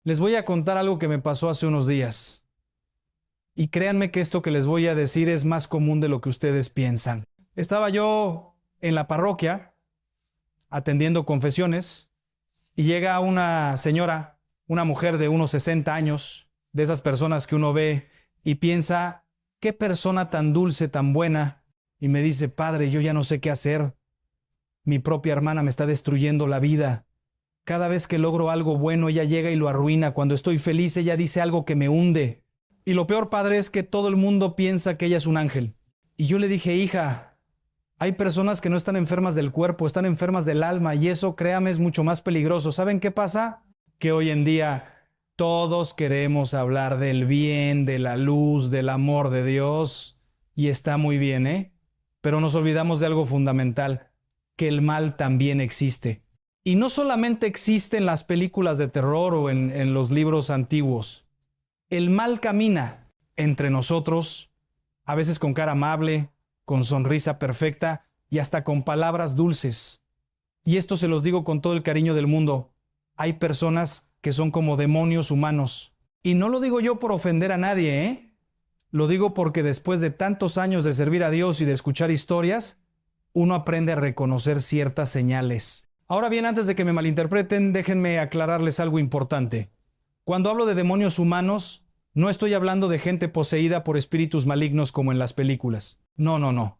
Les voy a contar algo que me pasó hace unos días. Y créanme que esto que les voy a decir es más común de lo que ustedes piensan. Estaba yo en la parroquia atendiendo confesiones y llega una señora, una mujer de unos 60 años, de esas personas que uno ve y piensa, qué persona tan dulce, tan buena. Y me dice, padre, yo ya no sé qué hacer. Mi propia hermana me está destruyendo la vida. Cada vez que logro algo bueno, ella llega y lo arruina. Cuando estoy feliz, ella dice algo que me hunde. Y lo peor, padre, es que todo el mundo piensa que ella es un ángel. Y yo le dije, hija, hay personas que no están enfermas del cuerpo, están enfermas del alma, y eso, créame, es mucho más peligroso. ¿Saben qué pasa? Que hoy en día todos queremos hablar del bien, de la luz, del amor de Dios, y está muy bien, ¿eh? Pero nos olvidamos de algo fundamental, que el mal también existe. Y no solamente existe en las películas de terror o en los libros antiguos. El mal camina entre nosotros, a veces con cara amable, con sonrisa perfecta y hasta con palabras dulces. Y esto se los digo con todo el cariño del mundo. Hay personas que son como demonios humanos. Y no lo digo yo por ofender a nadie, ¿eh? Lo digo porque después de tantos años de servir a Dios y de escuchar historias, uno aprende a reconocer ciertas señales. Ahora bien, antes de que me malinterpreten, déjenme aclararles algo importante. Cuando hablo de demonios humanos, no estoy hablando de gente poseída por espíritus malignos como en las películas. No, no, no.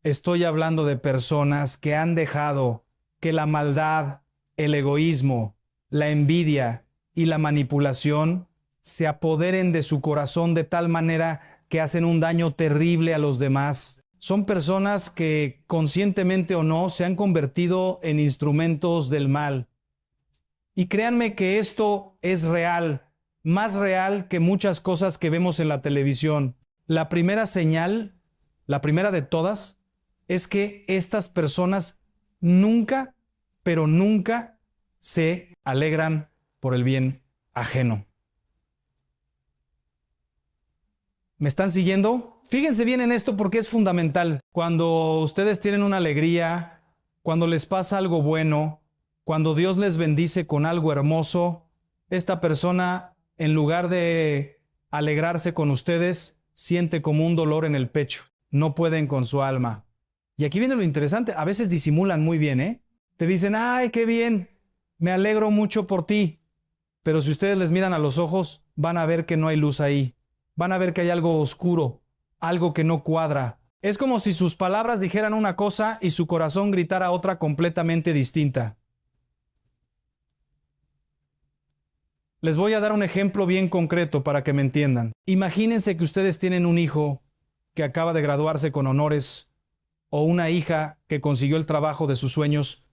Estoy hablando de personas que han dejado que la maldad, el egoísmo, la envidia y la manipulación se apoderen de su corazón de tal manera que hacen un daño terrible a los demás. Son personas que, conscientemente o no, se han convertido en instrumentos del mal. Y créanme que esto es real, más real que muchas cosas que vemos en la televisión. La primera señal, la primera de todas, es que estas personas nunca, pero nunca se alegran por el bien ajeno. ¿Me están siguiendo? Fíjense bien en esto porque es fundamental. Cuando ustedes tienen una alegría, cuando les pasa algo bueno, cuando Dios les bendice con algo hermoso, esta persona, en lugar de alegrarse con ustedes, siente como un dolor en el pecho. No pueden con su alma. Y aquí viene lo interesante. A veces disimulan muy bien, ¿eh? Te dicen, ¡ay, qué bien! Me alegro mucho por ti. Pero si ustedes les miran a los ojos, van a ver que no hay luz ahí. Van a ver que hay algo oscuro, algo que no cuadra. Es como si sus palabras dijeran una cosa y su corazón gritara otra completamente distinta. Les voy a dar un ejemplo bien concreto para que me entiendan. Imagínense que ustedes tienen un hijo que acaba de graduarse con honores o una hija que consiguió el trabajo de sus sueños.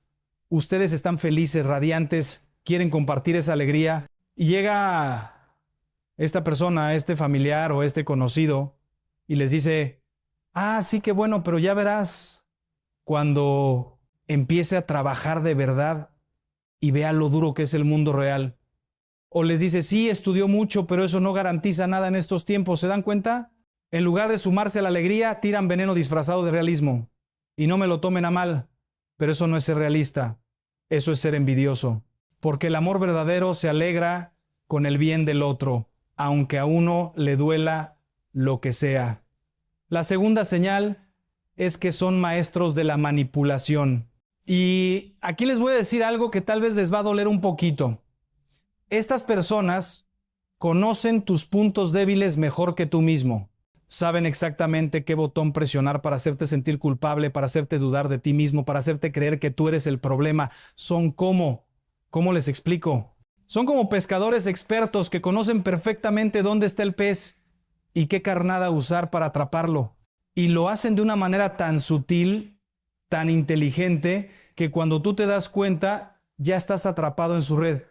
Ustedes están felices, radiantes, quieren compartir esa alegría y llega esta persona, este familiar o este conocido y les dice, ah, sí, qué bueno, pero ya verás cuando empiece a trabajar de verdad y vea lo duro que es el mundo real. O les dice, sí, estudió mucho, pero eso no garantiza nada en estos tiempos. ¿Se dan cuenta? En lugar de sumarse a la alegría, tiran veneno disfrazado de realismo. Y no me lo tomen a mal, pero eso no es ser realista. Eso es ser envidioso. Porque el amor verdadero se alegra con el bien del otro, aunque a uno le duela lo que sea. La segunda señal es que son maestros de la manipulación. Y aquí les voy a decir algo que tal vez les va a doler un poquito. Estas personas conocen tus puntos débiles mejor que tú mismo. Saben exactamente qué botón presionar para hacerte sentir culpable, para hacerte dudar de ti mismo, para hacerte creer que tú eres el problema. Son como, ¿cómo les explico? Son como pescadores expertos que conocen perfectamente dónde está el pez y qué carnada usar para atraparlo. Y lo hacen de una manera tan sutil, tan inteligente, que cuando tú te das cuenta, ya estás atrapado en su red.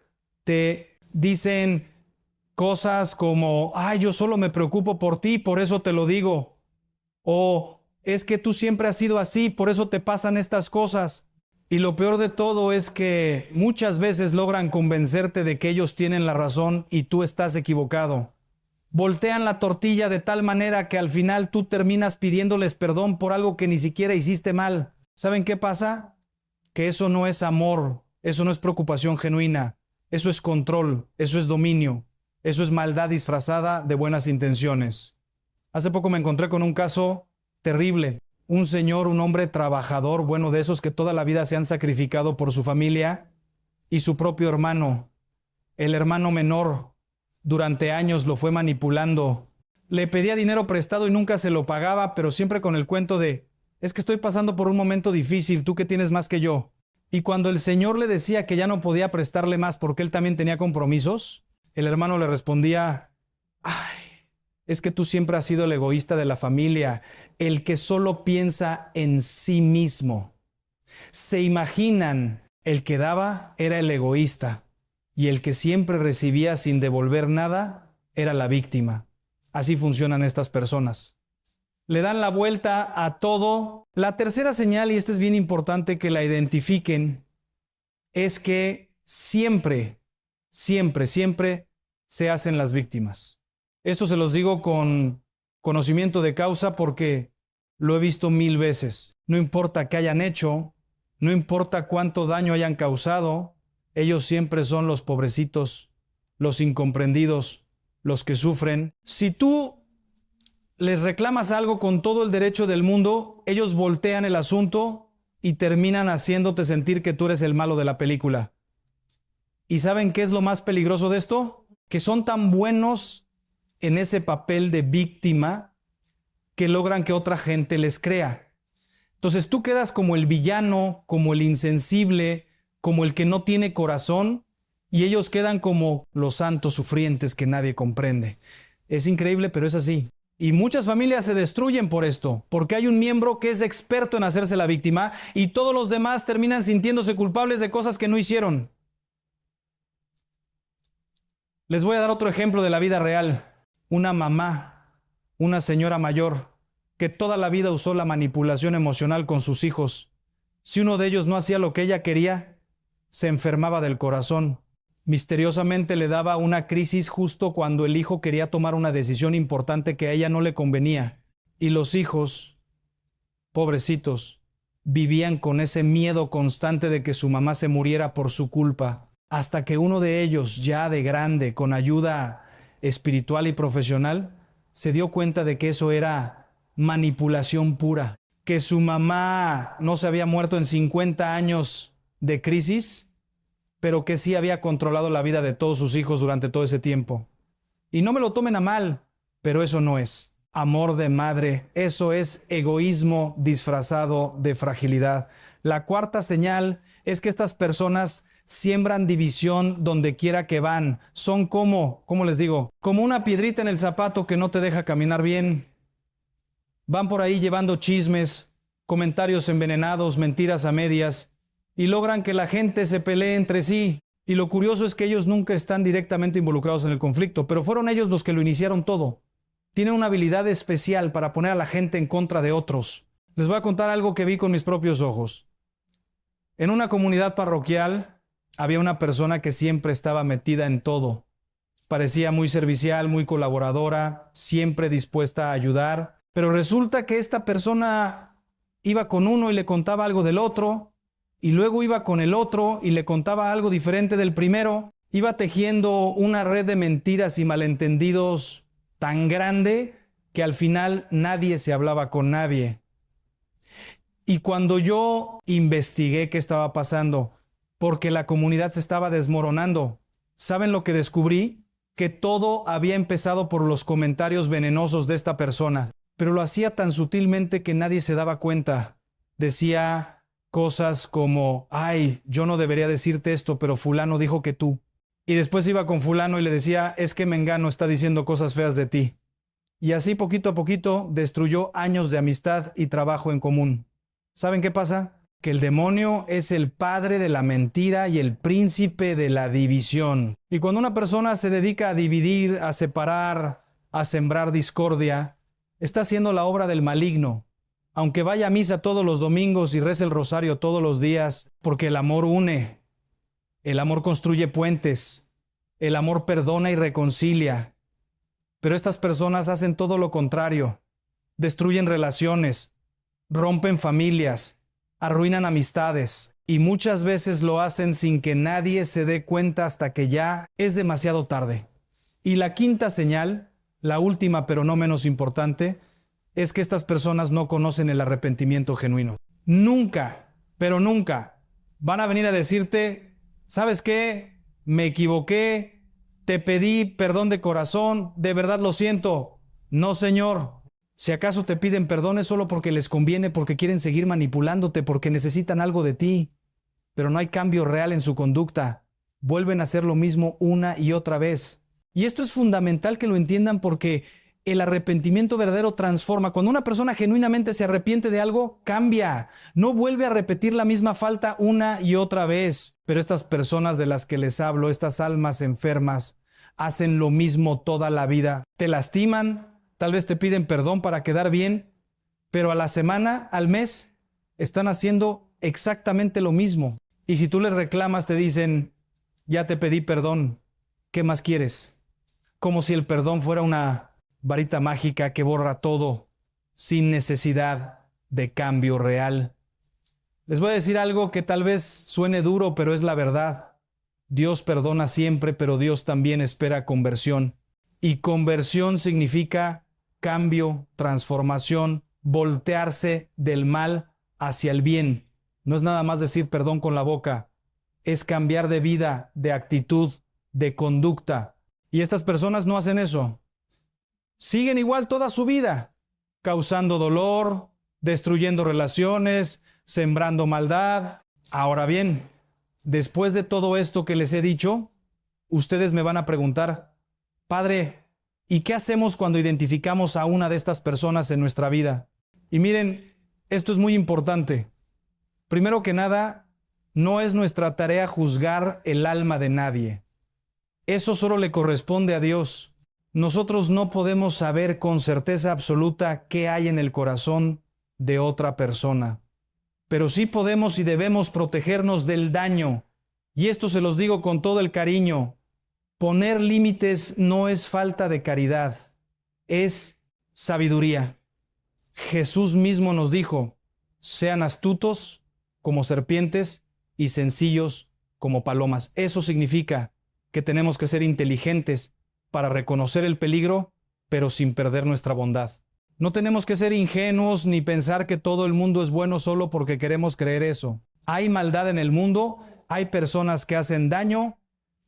Te dicen cosas como, ay, yo solo me preocupo por ti, por eso te lo digo. O es que tú siempre has sido así, por eso te pasan estas cosas. Y lo peor de todo es que muchas veces logran convencerte de que ellos tienen la razón y tú estás equivocado. Voltean la tortilla de tal manera que al final tú terminas pidiéndoles perdón por algo que ni siquiera hiciste mal. ¿Saben qué pasa? Que eso no es amor, Eso no es preocupación genuina, eso es control, eso es dominio, eso es maldad disfrazada de buenas intenciones. Hace poco me encontré con un caso terrible. Un señor, un hombre trabajador, bueno, de esos que toda la vida se han sacrificado por su familia, y su propio hermano, el hermano menor, durante años lo fue manipulando. Le pedía dinero prestado y nunca se lo pagaba, pero siempre con el cuento de, es que estoy pasando por un momento difícil, tú que tienes más que yo. Y cuando el señor le decía que ya no podía prestarle más porque él también tenía compromisos, el hermano le respondía, ay, es que tú siempre has sido el egoísta de la familia, el que solo piensa en sí mismo. Se imaginan, el que daba era el egoísta y el que siempre recibía sin devolver nada era la víctima. Así funcionan estas personas. Le dan la vuelta a todo. La tercera señal, y esta es bien importante que la identifiquen, es que siempre, siempre, siempre se hacen las víctimas. Esto se los digo con conocimiento de causa porque lo he visto 1000 veces. No importa qué hayan hecho, no importa cuánto daño hayan causado, ellos siempre son los pobrecitos, los incomprendidos, los que sufren. Si tú les reclamas algo con todo el derecho del mundo, ellos voltean el asunto y terminan haciéndote sentir que tú eres el malo de la película. ¿Y saben qué es lo más peligroso de esto? Que son tan buenos en ese papel de víctima que logran que otra gente les crea. Entonces tú quedas como el villano, como el insensible, como el que no tiene corazón, y ellos quedan como los santos sufrientes que nadie comprende. Es increíble, pero es así. Y muchas familias se destruyen por esto, porque hay un miembro que es experto en hacerse la víctima y todos los demás terminan sintiéndose culpables de cosas que no hicieron. Les voy a dar otro ejemplo de la vida real. Una mamá, una señora mayor, que toda la vida usó la manipulación emocional con sus hijos. Si uno de ellos no hacía lo que ella quería, se enfermaba del corazón. Misteriosamente le daba una crisis justo cuando el hijo quería tomar una decisión importante que a ella no le convenía. Y los hijos, pobrecitos, vivían con ese miedo constante de que su mamá se muriera por su culpa, hasta que uno de ellos, ya de grande, con ayuda espiritual y profesional, se dio cuenta de que eso era manipulación pura, que su mamá no se había muerto en 50 años de crisis, pero que sí había controlado la vida de todos sus hijos durante todo ese tiempo. Y no me lo tomen a mal, pero eso no es amor de madre, eso es egoísmo disfrazado de fragilidad. La cuarta señal es que estas personas siembran división donde quiera que van. Son como, ¿cómo les digo? Como una piedrita en el zapato que no te deja caminar bien. Van por ahí llevando chismes, comentarios envenenados, mentiras a medias, y logran que la gente se pelee entre sí. Y lo curioso es que ellos nunca están directamente involucrados en el conflicto, pero fueron ellos los que lo iniciaron todo. Tienen una habilidad especial para poner a la gente en contra de otros. Les voy a contar algo que vi con mis propios ojos. En una comunidad parroquial había una persona que siempre estaba metida en todo. Parecía muy servicial, muy colaboradora, siempre dispuesta a ayudar, pero resulta que esta persona iba con uno y le contaba algo del otro, y luego iba con el otro y le contaba algo diferente del primero. Iba tejiendo una red de mentiras y malentendidos tan grande que al final nadie se hablaba con nadie. Y cuando yo investigué qué estaba pasando, porque la comunidad se estaba desmoronando, ¿saben lo que descubrí? Que todo había empezado por los comentarios venenosos de esta persona, pero lo hacía tan sutilmente que nadie se daba cuenta. Decía cosas como, ay, yo no debería decirte esto, pero fulano dijo que tú. Y después iba con fulano y le decía, es que Mengano está diciendo cosas feas de ti. Y así poquito a poquito destruyó años de amistad y trabajo en común. ¿Saben qué pasa? Que el demonio es el padre de la mentira y el príncipe de la división. Y cuando una persona se dedica a dividir, a separar, a sembrar discordia, está haciendo la obra del maligno. Aunque vaya a misa todos los domingos y rece el rosario todos los días, porque el amor une, el amor construye puentes, el amor perdona y reconcilia. Pero estas personas hacen todo lo contrario, destruyen relaciones, rompen familias, arruinan amistades, Y muchas veces lo hacen sin que nadie se dé cuenta hasta que ya es demasiado tarde. Y la quinta señal, la última pero no menos importante, es que estas personas no conocen el arrepentimiento genuino. Nunca, pero nunca van a venir a decirte, ¿sabes qué? Me equivoqué, te pedí perdón de corazón, de verdad lo siento. No, Señor. Si acaso te piden perdón es solo porque les conviene, porque quieren seguir manipulándote, porque necesitan algo de ti. Pero no hay cambio real en su conducta. Vuelven a hacer lo mismo una y otra vez. Y esto es fundamental que lo entiendan porque el arrepentimiento verdadero transforma. Cuando una persona genuinamente se arrepiente de algo, cambia. No vuelve a repetir la misma falta una y otra vez. Pero estas personas de las que les hablo, estas almas enfermas, hacen lo mismo toda la vida. Te lastiman, tal vez te piden perdón para quedar bien, pero a la semana, al mes, están haciendo exactamente lo mismo. Y si tú les reclamas, te dicen, ya te pedí perdón, ¿qué más quieres? Como si el perdón fuera una varita mágica que borra todo sin necesidad de cambio real. Les voy a decir algo que tal vez suene duro, pero es la verdad. Dios perdona siempre, pero Dios también espera conversión. Y conversión significa cambio, transformación, voltearse del mal hacia el bien. No es nada más decir perdón con la boca, es cambiar de vida, de actitud, de conducta. Y estas personas no hacen eso. Siguen igual toda su vida, causando dolor, destruyendo relaciones, sembrando maldad. Ahora bien, después de todo esto que les he dicho, ustedes me van a preguntar, Padre, ¿y qué hacemos cuando identificamos a una de estas personas en nuestra vida? Y miren, esto es muy importante. Primero que nada, no es nuestra tarea juzgar el alma de nadie. Eso solo le corresponde a Dios. Nosotros no podemos saber con certeza absoluta qué hay en el corazón de otra persona. Pero sí podemos y debemos protegernos del daño. Y esto se los digo con todo el cariño. Poner límites no es falta de caridad, es sabiduría. Jesús mismo nos dijo, sean astutos como serpientes y sencillos como palomas. Eso significa que tenemos que ser inteligentes para reconocer el peligro, pero sin perder nuestra bondad. No tenemos que ser ingenuos ni pensar que todo el mundo es bueno solo porque queremos creer eso. Hay maldad en el mundo, hay personas que hacen daño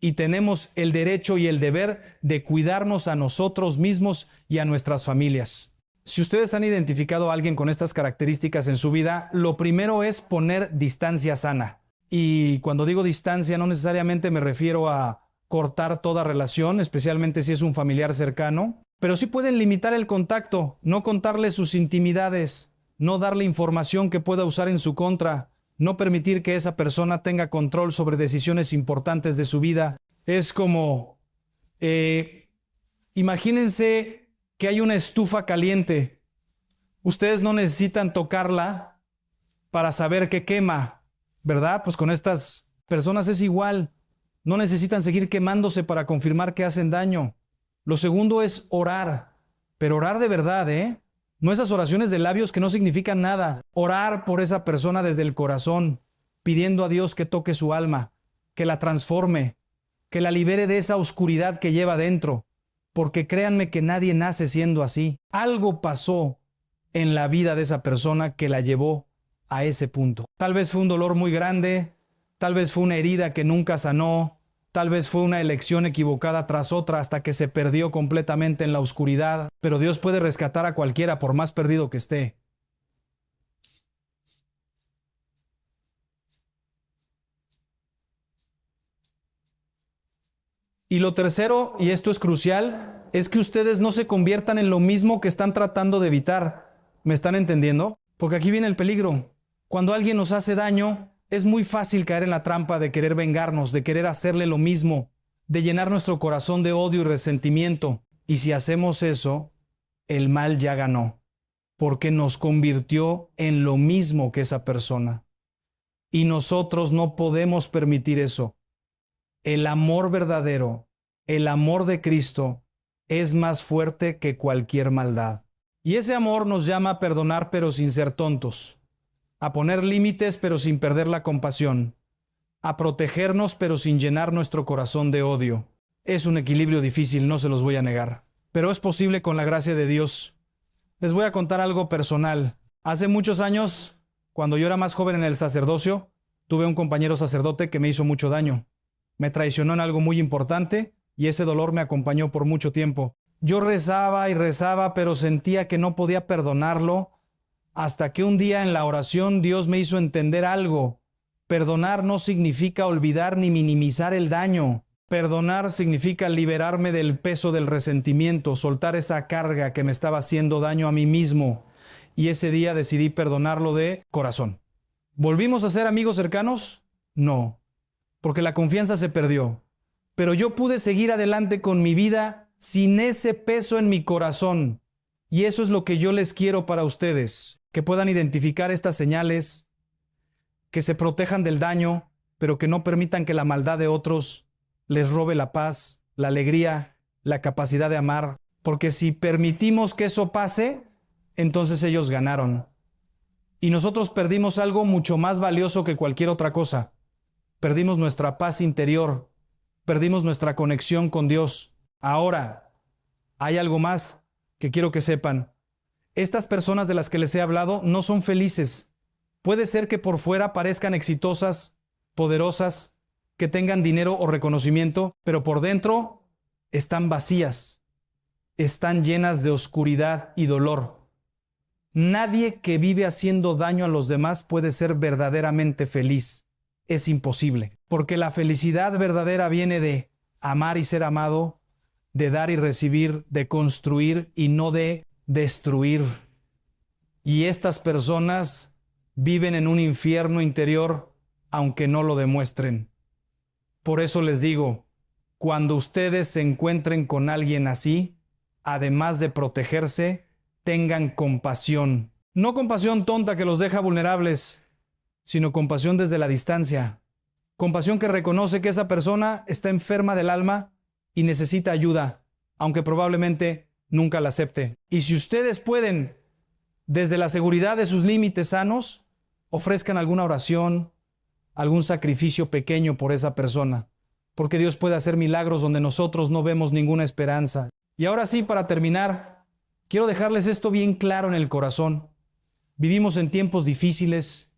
y tenemos el derecho y el deber de cuidarnos a nosotros mismos y a nuestras familias. Si ustedes han identificado a alguien con estas características en su vida, lo primero es poner distancia sana. Y cuando digo distancia, no necesariamente me refiero a cortar toda relación, especialmente si es un familiar cercano, pero sí pueden limitar el contacto, no contarle sus intimidades, no darle información que pueda usar en su contra, no permitir que esa persona tenga control sobre decisiones importantes de su vida. Es como, imagínense que hay una estufa caliente. Ustedes no necesitan tocarla para saber que quema, ¿verdad? Pues con estas personas es igual. No necesitan seguir quemándose para confirmar que hacen daño. Lo segundo es orar, pero orar de verdad, ¿eh? No esas oraciones de labios que no significan nada. Orar por esa persona desde el corazón, pidiendo a Dios que toque su alma, que la transforme, que la libere de esa oscuridad que lleva dentro. Porque créanme que nadie nace siendo así. Algo pasó en la vida de esa persona que la llevó a ese punto. Tal vez fue un dolor muy grande, tal vez fue una herida que nunca sanó, tal vez fue una elección equivocada tras otra hasta que se perdió completamente en la oscuridad, pero Dios puede rescatar a cualquiera por más perdido que esté. Y lo tercero, y esto es crucial, es que ustedes no se conviertan en lo mismo que están tratando de evitar. ¿Me están entendiendo? Porque aquí viene el peligro. Cuando alguien nos hace daño, es muy fácil caer en la trampa de querer vengarnos, de querer hacerle lo mismo, de llenar nuestro corazón de odio y resentimiento. Y si hacemos eso, el mal ya ganó, porque nos convirtió en lo mismo que esa persona. Y nosotros no podemos permitir eso. El amor verdadero, el amor de Cristo, es más fuerte que cualquier maldad. Y ese amor nos llama a perdonar, pero sin ser tontos. a poner límites pero sin perder la compasión, a protegernos pero sin llenar nuestro corazón de odio. Es un equilibrio difícil, no se los voy a negar, pero es posible con la gracia de Dios. Les voy a contar algo personal. Hace muchos años, cuando yo era más joven en el sacerdocio, tuve un compañero sacerdote que me hizo mucho daño. Me traicionó en algo muy importante y ese dolor me acompañó por mucho tiempo. Yo rezaba y rezaba, pero sentía que no podía perdonarlo, hasta que un día en la oración Dios me hizo entender algo. Perdonar no significa olvidar ni minimizar el daño. Perdonar significa liberarme del peso del resentimiento, soltar esa carga que me estaba haciendo daño a mí mismo. Y ese día decidí perdonarlo de corazón. ¿Volvimos a ser amigos cercanos? No, porque la confianza se perdió. Pero yo pude seguir adelante con mi vida sin ese peso en mi corazón. Y eso es lo que yo les quiero para ustedes, que puedan identificar estas señales, que se protejan del daño, pero que no permitan que la maldad de otros les robe la paz, la alegría, la capacidad de amar. Porque si permitimos que eso pase, entonces ellos ganaron. Y nosotros perdimos algo mucho más valioso que cualquier otra cosa. Perdimos nuestra paz interior, perdimos nuestra conexión con Dios. Ahora, hay algo más que quiero que sepan. Estas personas de las que les he hablado no son felices. Puede ser que por fuera parezcan exitosas, poderosas, que tengan dinero o reconocimiento, pero por dentro están vacías, están llenas de oscuridad y dolor. Nadie que vive haciendo daño a los demás puede ser verdaderamente feliz. Es imposible, porque la felicidad verdadera viene de amar y ser amado, de dar y recibir, de construir y no de destruir. Y estas personas viven en un infierno interior, aunque no lo demuestren. Por eso les digo, cuando ustedes se encuentren con alguien así, además de protegerse, tengan compasión. No compasión tonta que los deja vulnerables, sino compasión desde la distancia. Compasión que reconoce que esa persona está enferma del alma y necesita ayuda, aunque probablemente nunca la acepte. Y si ustedes pueden, desde la seguridad de sus límites sanos, ofrezcan alguna oración, algún sacrificio pequeño por esa persona, porque Dios puede hacer milagros donde nosotros no vemos ninguna esperanza. Y ahora sí, para terminar, quiero dejarles esto bien claro en el corazón. Vivimos en tiempos difíciles,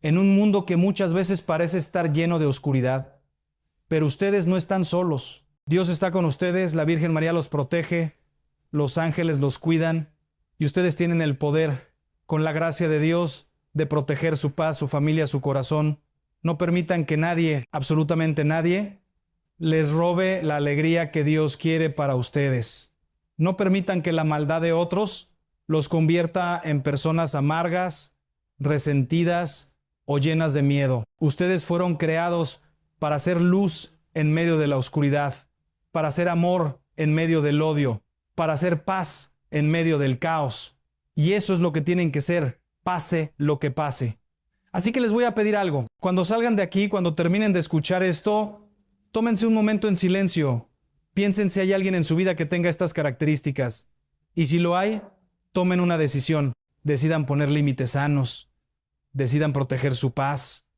en un mundo que muchas veces parece estar lleno de oscuridad, pero ustedes no están solos. Dios está con ustedes, la Virgen María los protege, los ángeles los cuidan y ustedes tienen el poder, con la gracia de Dios, de proteger su paz, su familia, su corazón. No permitan que nadie, absolutamente nadie, les robe la alegría que Dios quiere para ustedes. No permitan que la maldad de otros los convierta en personas amargas, resentidas o llenas de miedo. Ustedes fueron creados para hacer luz en medio de la oscuridad, para hacer amor en medio del odio, para hacer paz en medio del caos. Y eso es lo que tienen que ser, pase lo que pase. Así que les voy a pedir algo. Cuando salgan de aquí, cuando terminen de escuchar esto, tómense un momento en silencio. Piensen si hay alguien en su vida que tenga estas características. Y si lo hay, tomen una decisión. Decidan poner límites sanos. Decidan proteger su paz.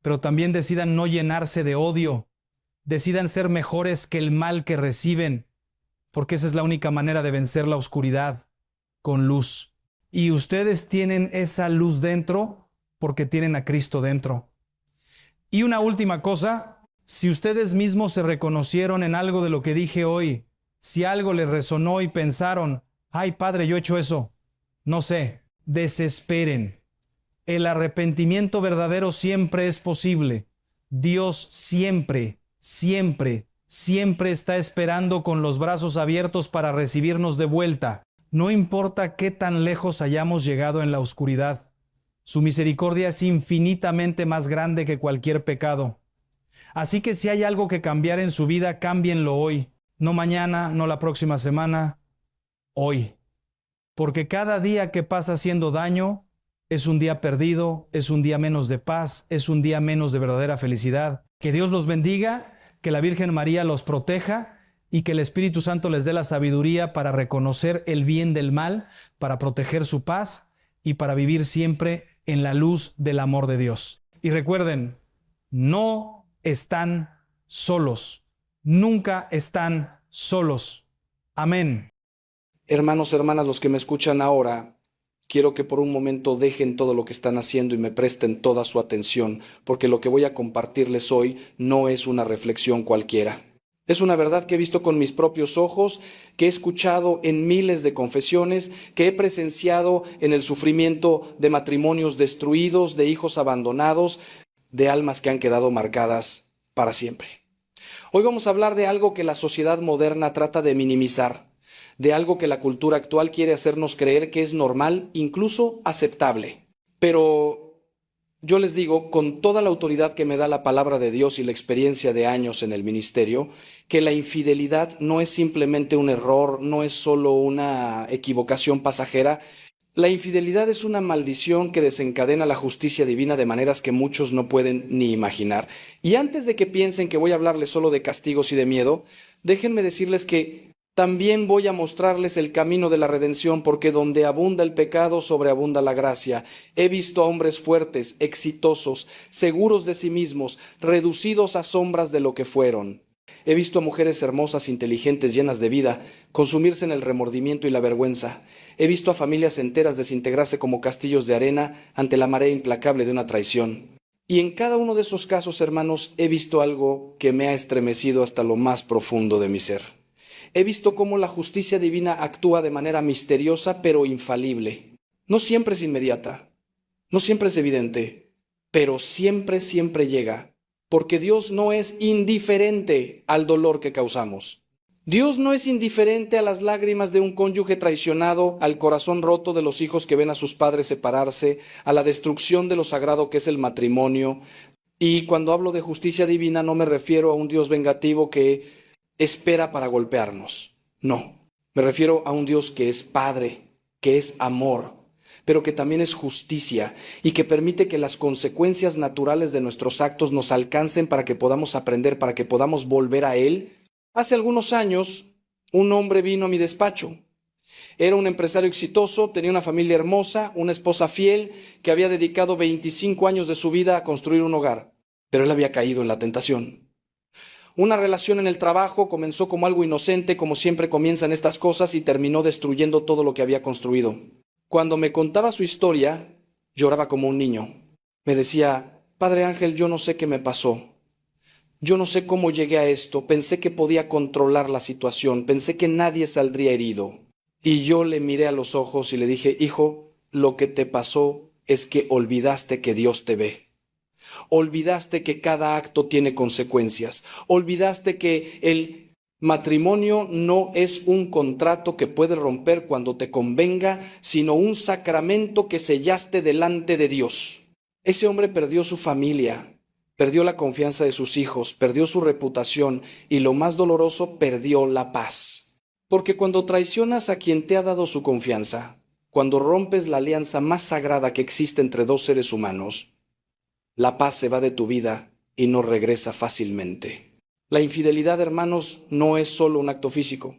Pero también decidan no llenarse de odio. Decidan ser mejores que el mal que reciben. Porque esa es la única manera de vencer la oscuridad, con luz. Y ustedes tienen esa luz dentro porque tienen a Cristo dentro. Y una última cosa. Si ustedes mismos se reconocieron en algo de lo que dije hoy, si algo les resonó y pensaron, ay padre, yo he hecho eso, no sé, desesperen. El arrepentimiento verdadero siempre es posible. Dios siempre, siempre, siempre está esperando con los brazos abiertos para recibirnos de vuelta. No importa qué tan lejos hayamos llegado en la oscuridad. Su misericordia es infinitamente más grande que cualquier pecado. Así que si hay algo que cambiar en su vida, cámbienlo hoy. No mañana, no la próxima semana, hoy. Porque cada día que pasa haciendo daño es un día perdido, es un día menos de paz, es un día menos de verdadera felicidad. Que Dios los bendiga, que la Virgen María los proteja y que el Espíritu Santo les dé la sabiduría para reconocer el bien del mal, para proteger su paz y para vivir siempre en la luz del amor de Dios. Y recuerden, no están solos. Nunca están solos. Amén. Hermanos, hermanas, los que me escuchan ahora, quiero que por un momento dejen todo lo que están haciendo y me presten toda su atención, porque lo que voy a compartirles hoy no es una reflexión cualquiera. Es una verdad que he visto con mis propios ojos, que he escuchado en miles de confesiones, que he presenciado en el sufrimiento de matrimonios destruidos, de hijos abandonados, de almas que han quedado marcadas para siempre. Hoy vamos a hablar de algo que la sociedad moderna trata de minimizar, de algo que la cultura actual quiere hacernos creer que es normal, incluso aceptable. Pero yo les digo, con toda la autoridad que me da la palabra de Dios y la experiencia de años en el ministerio, que la infidelidad no es simplemente un error, no es solo una equivocación pasajera. La infidelidad es una maldición que desencadena la justicia divina de maneras que muchos no pueden ni imaginar. Y antes de que piensen que voy a hablarles solo de castigos y de miedo, déjenme decirles que también voy a mostrarles el camino de la redención, porque donde abunda el pecado, sobreabunda la gracia. He visto a hombres fuertes, exitosos, seguros de sí mismos, reducidos a sombras de lo que fueron. He visto a mujeres hermosas, inteligentes, llenas de vida, consumirse en el remordimiento y la vergüenza. He visto a familias enteras desintegrarse como castillos de arena ante la marea implacable de una traición. Y en cada uno de esos casos, hermanos, he visto algo que me ha estremecido hasta lo más profundo de mi ser. He visto cómo la justicia divina actúa de manera misteriosa pero infalible. No siempre es inmediata, no siempre es evidente, pero siempre, siempre llega, porque Dios no es indiferente al dolor que causamos. Dios no es indiferente a las lágrimas de un cónyuge traicionado, al corazón roto de los hijos que ven a sus padres separarse, a la destrucción de lo sagrado que es el matrimonio. Y cuando hablo de justicia divina no me refiero a un Dios vengativo que espera para golpearnos. No, me refiero a un Dios que es Padre, que es amor, pero que también es justicia y que permite que las consecuencias naturales de nuestros actos nos alcancen para que podamos aprender, para que podamos volver a Él. Hace algunos años, un hombre vino a mi despacho. Era un empresario exitoso, tenía una familia hermosa, una esposa fiel, que había dedicado 25 años de su vida a construir un hogar, pero él había caído en la tentación. Una relación en el trabajo comenzó como algo inocente, como siempre comienzan estas cosas, y terminó destruyendo todo lo que había construido. Cuando me contaba su historia, lloraba como un niño. Me decía, Padre Ángel, yo no sé qué me pasó. Yo no sé cómo llegué a esto. Pensé que podía controlar la situación. Pensé que nadie saldría herido. Y yo le miré a los ojos y le dije, hijo, lo que te pasó es que olvidaste que Dios te ve. Olvidaste que cada acto tiene consecuencias. Olvidaste que el matrimonio no es un contrato que puedes romper cuando te convenga, sino un sacramento que sellaste delante de Dios. Ese hombre perdió su familia, perdió la confianza de sus hijos, perdió su reputación y lo más doloroso, perdió la paz. Porque cuando traicionas a quien te ha dado su confianza, cuando rompes la alianza más sagrada que existe entre dos seres humanos, la paz se va de tu vida y no regresa fácilmente. La infidelidad, hermanos, no es solo un acto físico.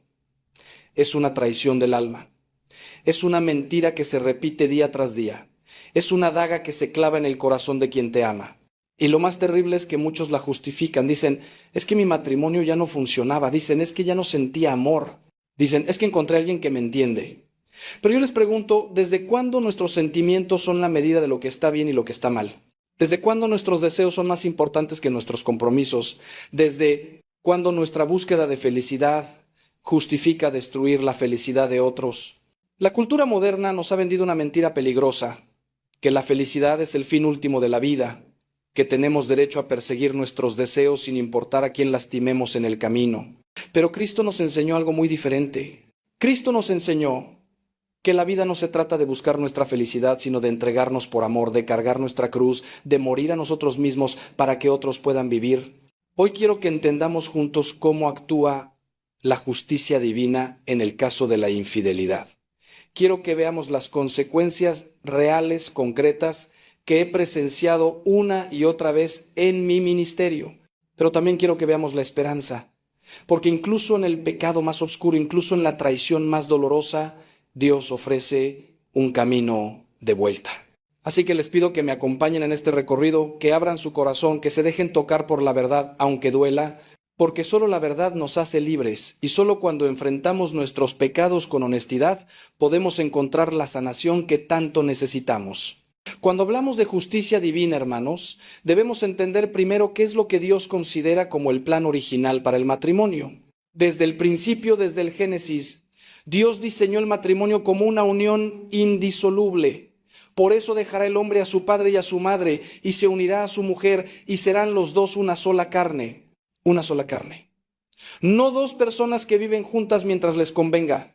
Es una traición del alma. Es una mentira que se repite día tras día. Es una daga que se clava en el corazón de quien te ama. Y lo más terrible es que muchos la justifican. Dicen, es que mi matrimonio ya no funcionaba. Dicen, es que ya no sentía amor. Dicen, es que encontré a alguien que me entiende. Pero yo les pregunto, ¿desde cuándo nuestros sentimientos son la medida de lo que está bien y lo que está mal? ¿Desde cuándo nuestros deseos son más importantes que nuestros compromisos? ¿Desde cuándo nuestra búsqueda de felicidad justifica destruir la felicidad de otros? La cultura moderna nos ha vendido una mentira peligrosa, que la felicidad es el fin último de la vida, que tenemos derecho a perseguir nuestros deseos sin importar a quién lastimemos en el camino. Pero Cristo nos enseñó algo muy diferente. Cristo nos enseñó que la vida no se trata de buscar nuestra felicidad, sino de entregarnos por amor, de cargar nuestra cruz, de morir a nosotros mismos para que otros puedan vivir. Hoy quiero que entendamos juntos cómo actúa la justicia divina en el caso de la infidelidad. Quiero que veamos las consecuencias reales, concretas, que he presenciado una y otra vez en mi ministerio. Pero también quiero que veamos la esperanza, porque incluso en el pecado más oscuro, incluso en la traición más dolorosa, Dios ofrece un camino de vuelta. Así que les pido que me acompañen en este recorrido, que abran su corazón, que se dejen tocar por la verdad, aunque duela, porque solo la verdad nos hace libres, y solo cuando enfrentamos nuestros pecados con honestidad podemos encontrar la sanación que tanto necesitamos. Cuando hablamos de justicia divina, hermanos, debemos entender primero qué es lo que Dios considera como el plan original para el matrimonio. Desde el principio, desde el Génesis, Dios diseñó el matrimonio como una unión indisoluble. Por eso dejará el hombre a su padre y a su madre, y se unirá a su mujer, y serán los dos una sola carne. Una sola carne. No dos personas que viven juntas mientras les convenga.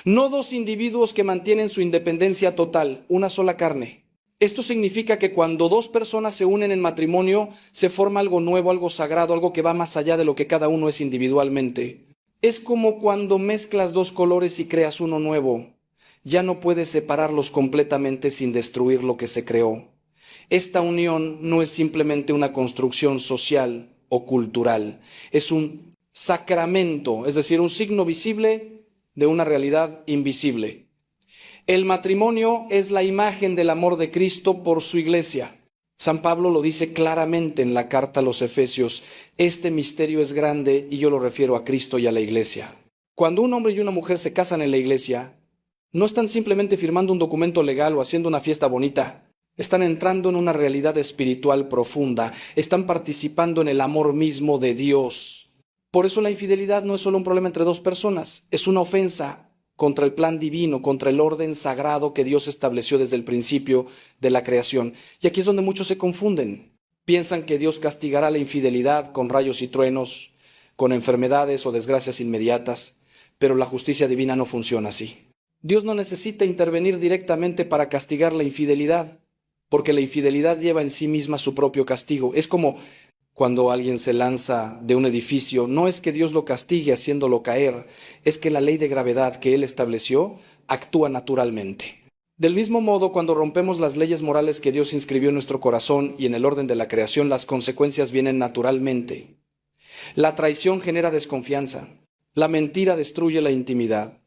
No dos individuos que mantienen su independencia total. Una sola carne. Esto significa que cuando dos personas se unen en matrimonio, se forma algo nuevo, algo sagrado, algo que va más allá de lo que cada uno es individualmente. Es como cuando mezclas dos colores y creas uno nuevo. Ya no puedes separarlos completamente sin destruir lo que se creó. Esta unión no es simplemente una construcción social o cultural, es un sacramento, es decir, un signo visible de una realidad invisible. El matrimonio es la imagen del amor de Cristo por su iglesia. San Pablo lo dice claramente en la carta a los Efesios: este misterio es grande y yo lo refiero a Cristo y a la iglesia. Cuando un hombre y una mujer se casan en la iglesia, no están simplemente firmando un documento legal o haciendo una fiesta bonita. Están entrando en una realidad espiritual profunda. Están participando en el amor mismo de Dios. Por eso la infidelidad no es solo un problema entre dos personas. Es una ofensa contra el plan divino, contra el orden sagrado que Dios estableció desde el principio de la creación. Y aquí es donde muchos se confunden. Piensan que Dios castigará la infidelidad con rayos y truenos, con enfermedades o desgracias inmediatas. Pero la justicia divina no funciona así. Dios no necesita intervenir directamente para castigar la infidelidad, porque la infidelidad lleva en sí misma su propio castigo. Es como cuando alguien se lanza de un edificio, no es que Dios lo castigue haciéndolo caer, es que la ley de gravedad que Él estableció actúa naturalmente. Del mismo modo, cuando rompemos las leyes morales que Dios inscribió en nuestro corazón y en el orden de la creación, las consecuencias vienen naturalmente. La traición genera desconfianza, la mentira destruye la intimidad.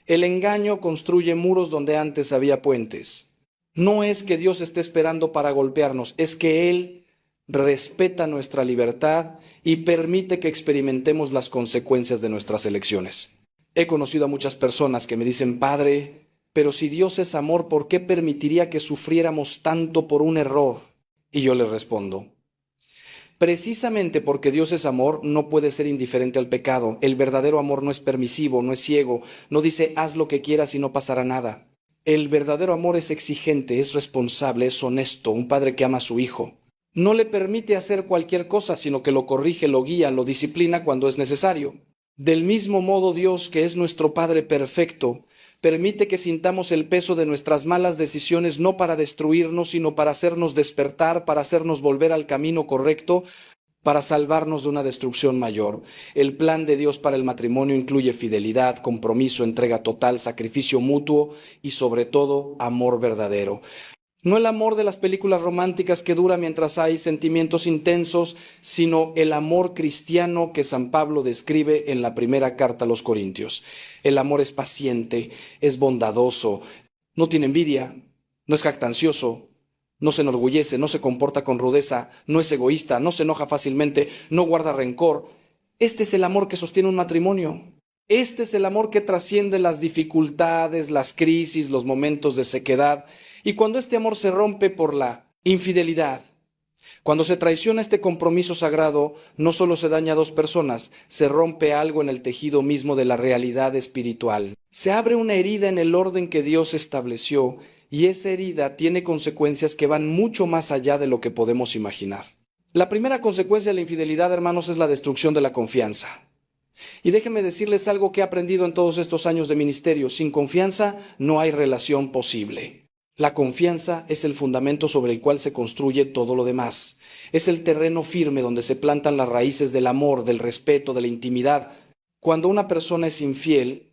El engaño construye muros donde antes había puentes. No es que Dios esté esperando para golpearnos, es que Él respeta nuestra libertad y permite que experimentemos las consecuencias de nuestras elecciones. He conocido a muchas personas que me dicen: Padre, pero si Dios es amor, ¿por qué permitiría que sufriéramos tanto por un error? Y yo les respondo: precisamente porque Dios es amor, no puede ser indiferente al pecado. El verdadero amor no es permisivo, no es ciego, no dice haz lo que quieras y no pasará nada. El verdadero amor es exigente, es responsable, es honesto, un padre que ama a su hijo. No le permite hacer cualquier cosa, sino que lo corrige, lo guía, lo disciplina cuando es necesario. Del mismo modo, Dios, que es nuestro Padre perfecto, permite que sintamos el peso de nuestras malas decisiones, no para destruirnos, sino para hacernos despertar, para hacernos volver al camino correcto, para salvarnos de una destrucción mayor. El plan de Dios para el matrimonio incluye fidelidad, compromiso, entrega total, sacrificio mutuo y sobre todo amor verdadero. No el amor de las películas románticas que dura mientras hay sentimientos intensos, sino el amor cristiano que San Pablo describe en la primera carta a los Corintios. El amor es paciente, es bondadoso, no tiene envidia, no es jactancioso, no se enorgullece, no se comporta con rudeza, no es egoísta, no se enoja fácilmente, no guarda rencor. Este es el amor que sostiene un matrimonio. Este es el amor que trasciende las dificultades, las crisis, los momentos de sequedad. Y cuando este amor se rompe por la infidelidad, cuando se traiciona este compromiso sagrado, no solo se daña a dos personas, se rompe algo en el tejido mismo de la realidad espiritual. Se abre una herida en el orden que Dios estableció, y esa herida tiene consecuencias que van mucho más allá de lo que podemos imaginar. La primera consecuencia de la infidelidad, hermanos, es la destrucción de la confianza. Y déjenme decirles algo que he aprendido en todos estos años de ministerio: sin confianza no hay relación posible. La confianza es el fundamento sobre el cual se construye todo lo demás. Es el terreno firme donde se plantan las raíces del amor, del respeto, de la intimidad. Cuando una persona es infiel,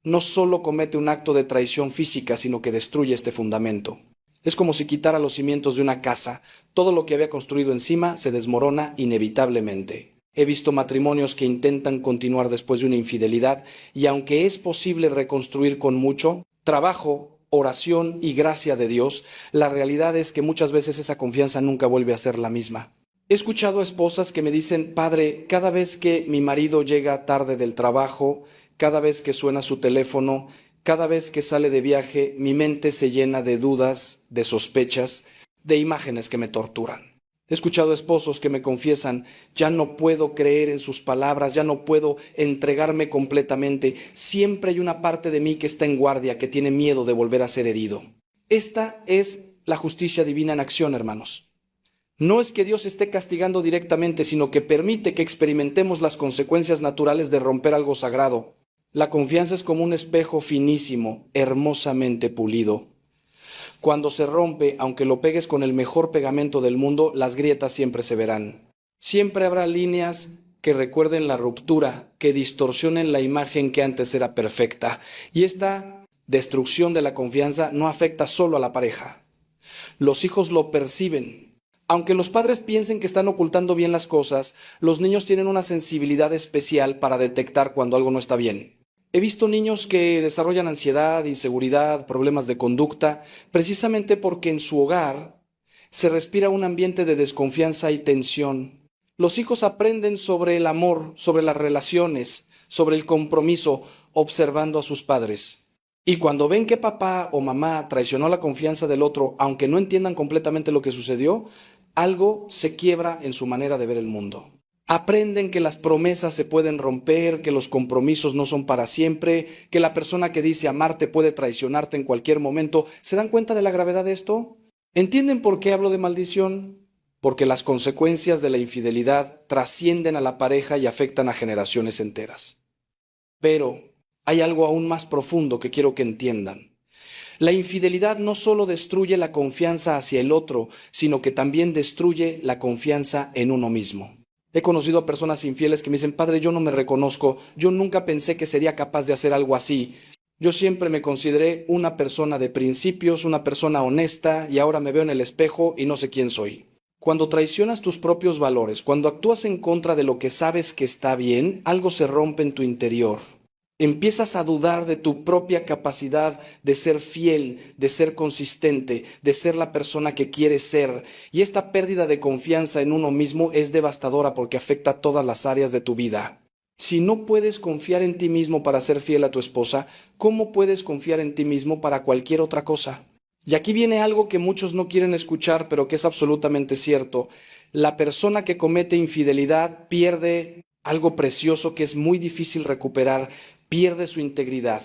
no solo comete un acto de traición física, sino que destruye este fundamento. Es como si quitara los cimientos de una casa. Todo lo que había construido encima se desmorona inevitablemente. He visto matrimonios que intentan continuar después de una infidelidad, y aunque es posible reconstruir con mucho trabajo, oración y gracia de Dios, la realidad es que muchas veces esa confianza nunca vuelve a ser la misma. He escuchado a esposas que me dicen, padre, cada vez que mi marido llega tarde del trabajo, cada vez que suena su teléfono, cada vez que sale de viaje, mi mente se llena de dudas, de sospechas, de imágenes que me torturan. He escuchado esposos que me confiesan, ya no puedo creer en sus palabras, ya no puedo entregarme completamente. Siempre hay una parte de mí que está en guardia, que tiene miedo de volver a ser herido. Esta es la justicia divina en acción, hermanos. No es que Dios esté castigando directamente, sino que permite que experimentemos las consecuencias naturales de romper algo sagrado. La confianza es como un espejo finísimo, hermosamente pulido. Cuando se rompe, aunque lo pegues con el mejor pegamento del mundo, las grietas siempre se verán. Siempre habrá líneas que recuerden la ruptura, que distorsionen la imagen que antes era perfecta. Y esta destrucción de la confianza no afecta solo a la pareja. Los hijos lo perciben. Aunque los padres piensen que están ocultando bien las cosas, los niños tienen una sensibilidad especial para detectar cuando algo no está bien. He visto niños que desarrollan ansiedad, inseguridad, problemas de conducta, precisamente porque en su hogar se respira un ambiente de desconfianza y tensión. Los hijos aprenden sobre el amor, sobre las relaciones, sobre el compromiso, observando a sus padres. Y cuando ven que papá o mamá traicionó la confianza del otro, aunque no entiendan completamente lo que sucedió, algo se quiebra en su manera de ver el mundo. Aprenden que las promesas se pueden romper, que los compromisos no son para siempre, que la persona que dice amarte puede traicionarte en cualquier momento. ¿Se dan cuenta de la gravedad de esto? ¿Entienden por qué hablo de maldición? Porque las consecuencias de la infidelidad trascienden a la pareja y afectan a generaciones enteras. Pero hay algo aún más profundo que quiero que entiendan. La infidelidad no solo destruye la confianza hacia el otro, sino que también destruye la confianza en uno mismo. He conocido a personas infieles que me dicen, padre, yo no me reconozco, yo nunca pensé que sería capaz de hacer algo así. Yo siempre me consideré una persona de principios, una persona honesta, y ahora me veo en el espejo y no sé quién soy. Cuando traicionas tus propios valores, cuando actúas en contra de lo que sabes que está bien, algo se rompe en tu interior. Empiezas a dudar de tu propia capacidad de ser fiel, de ser consistente, de ser la persona que quieres ser. Y esta pérdida de confianza en uno mismo es devastadora porque afecta a todas las áreas de tu vida. Si no puedes confiar en ti mismo para ser fiel a tu esposa, ¿cómo puedes confiar en ti mismo para cualquier otra cosa? Y aquí viene algo que muchos no quieren escuchar, pero que es absolutamente cierto. La persona que comete infidelidad pierde algo precioso que es muy difícil recuperar. Pierde su integridad.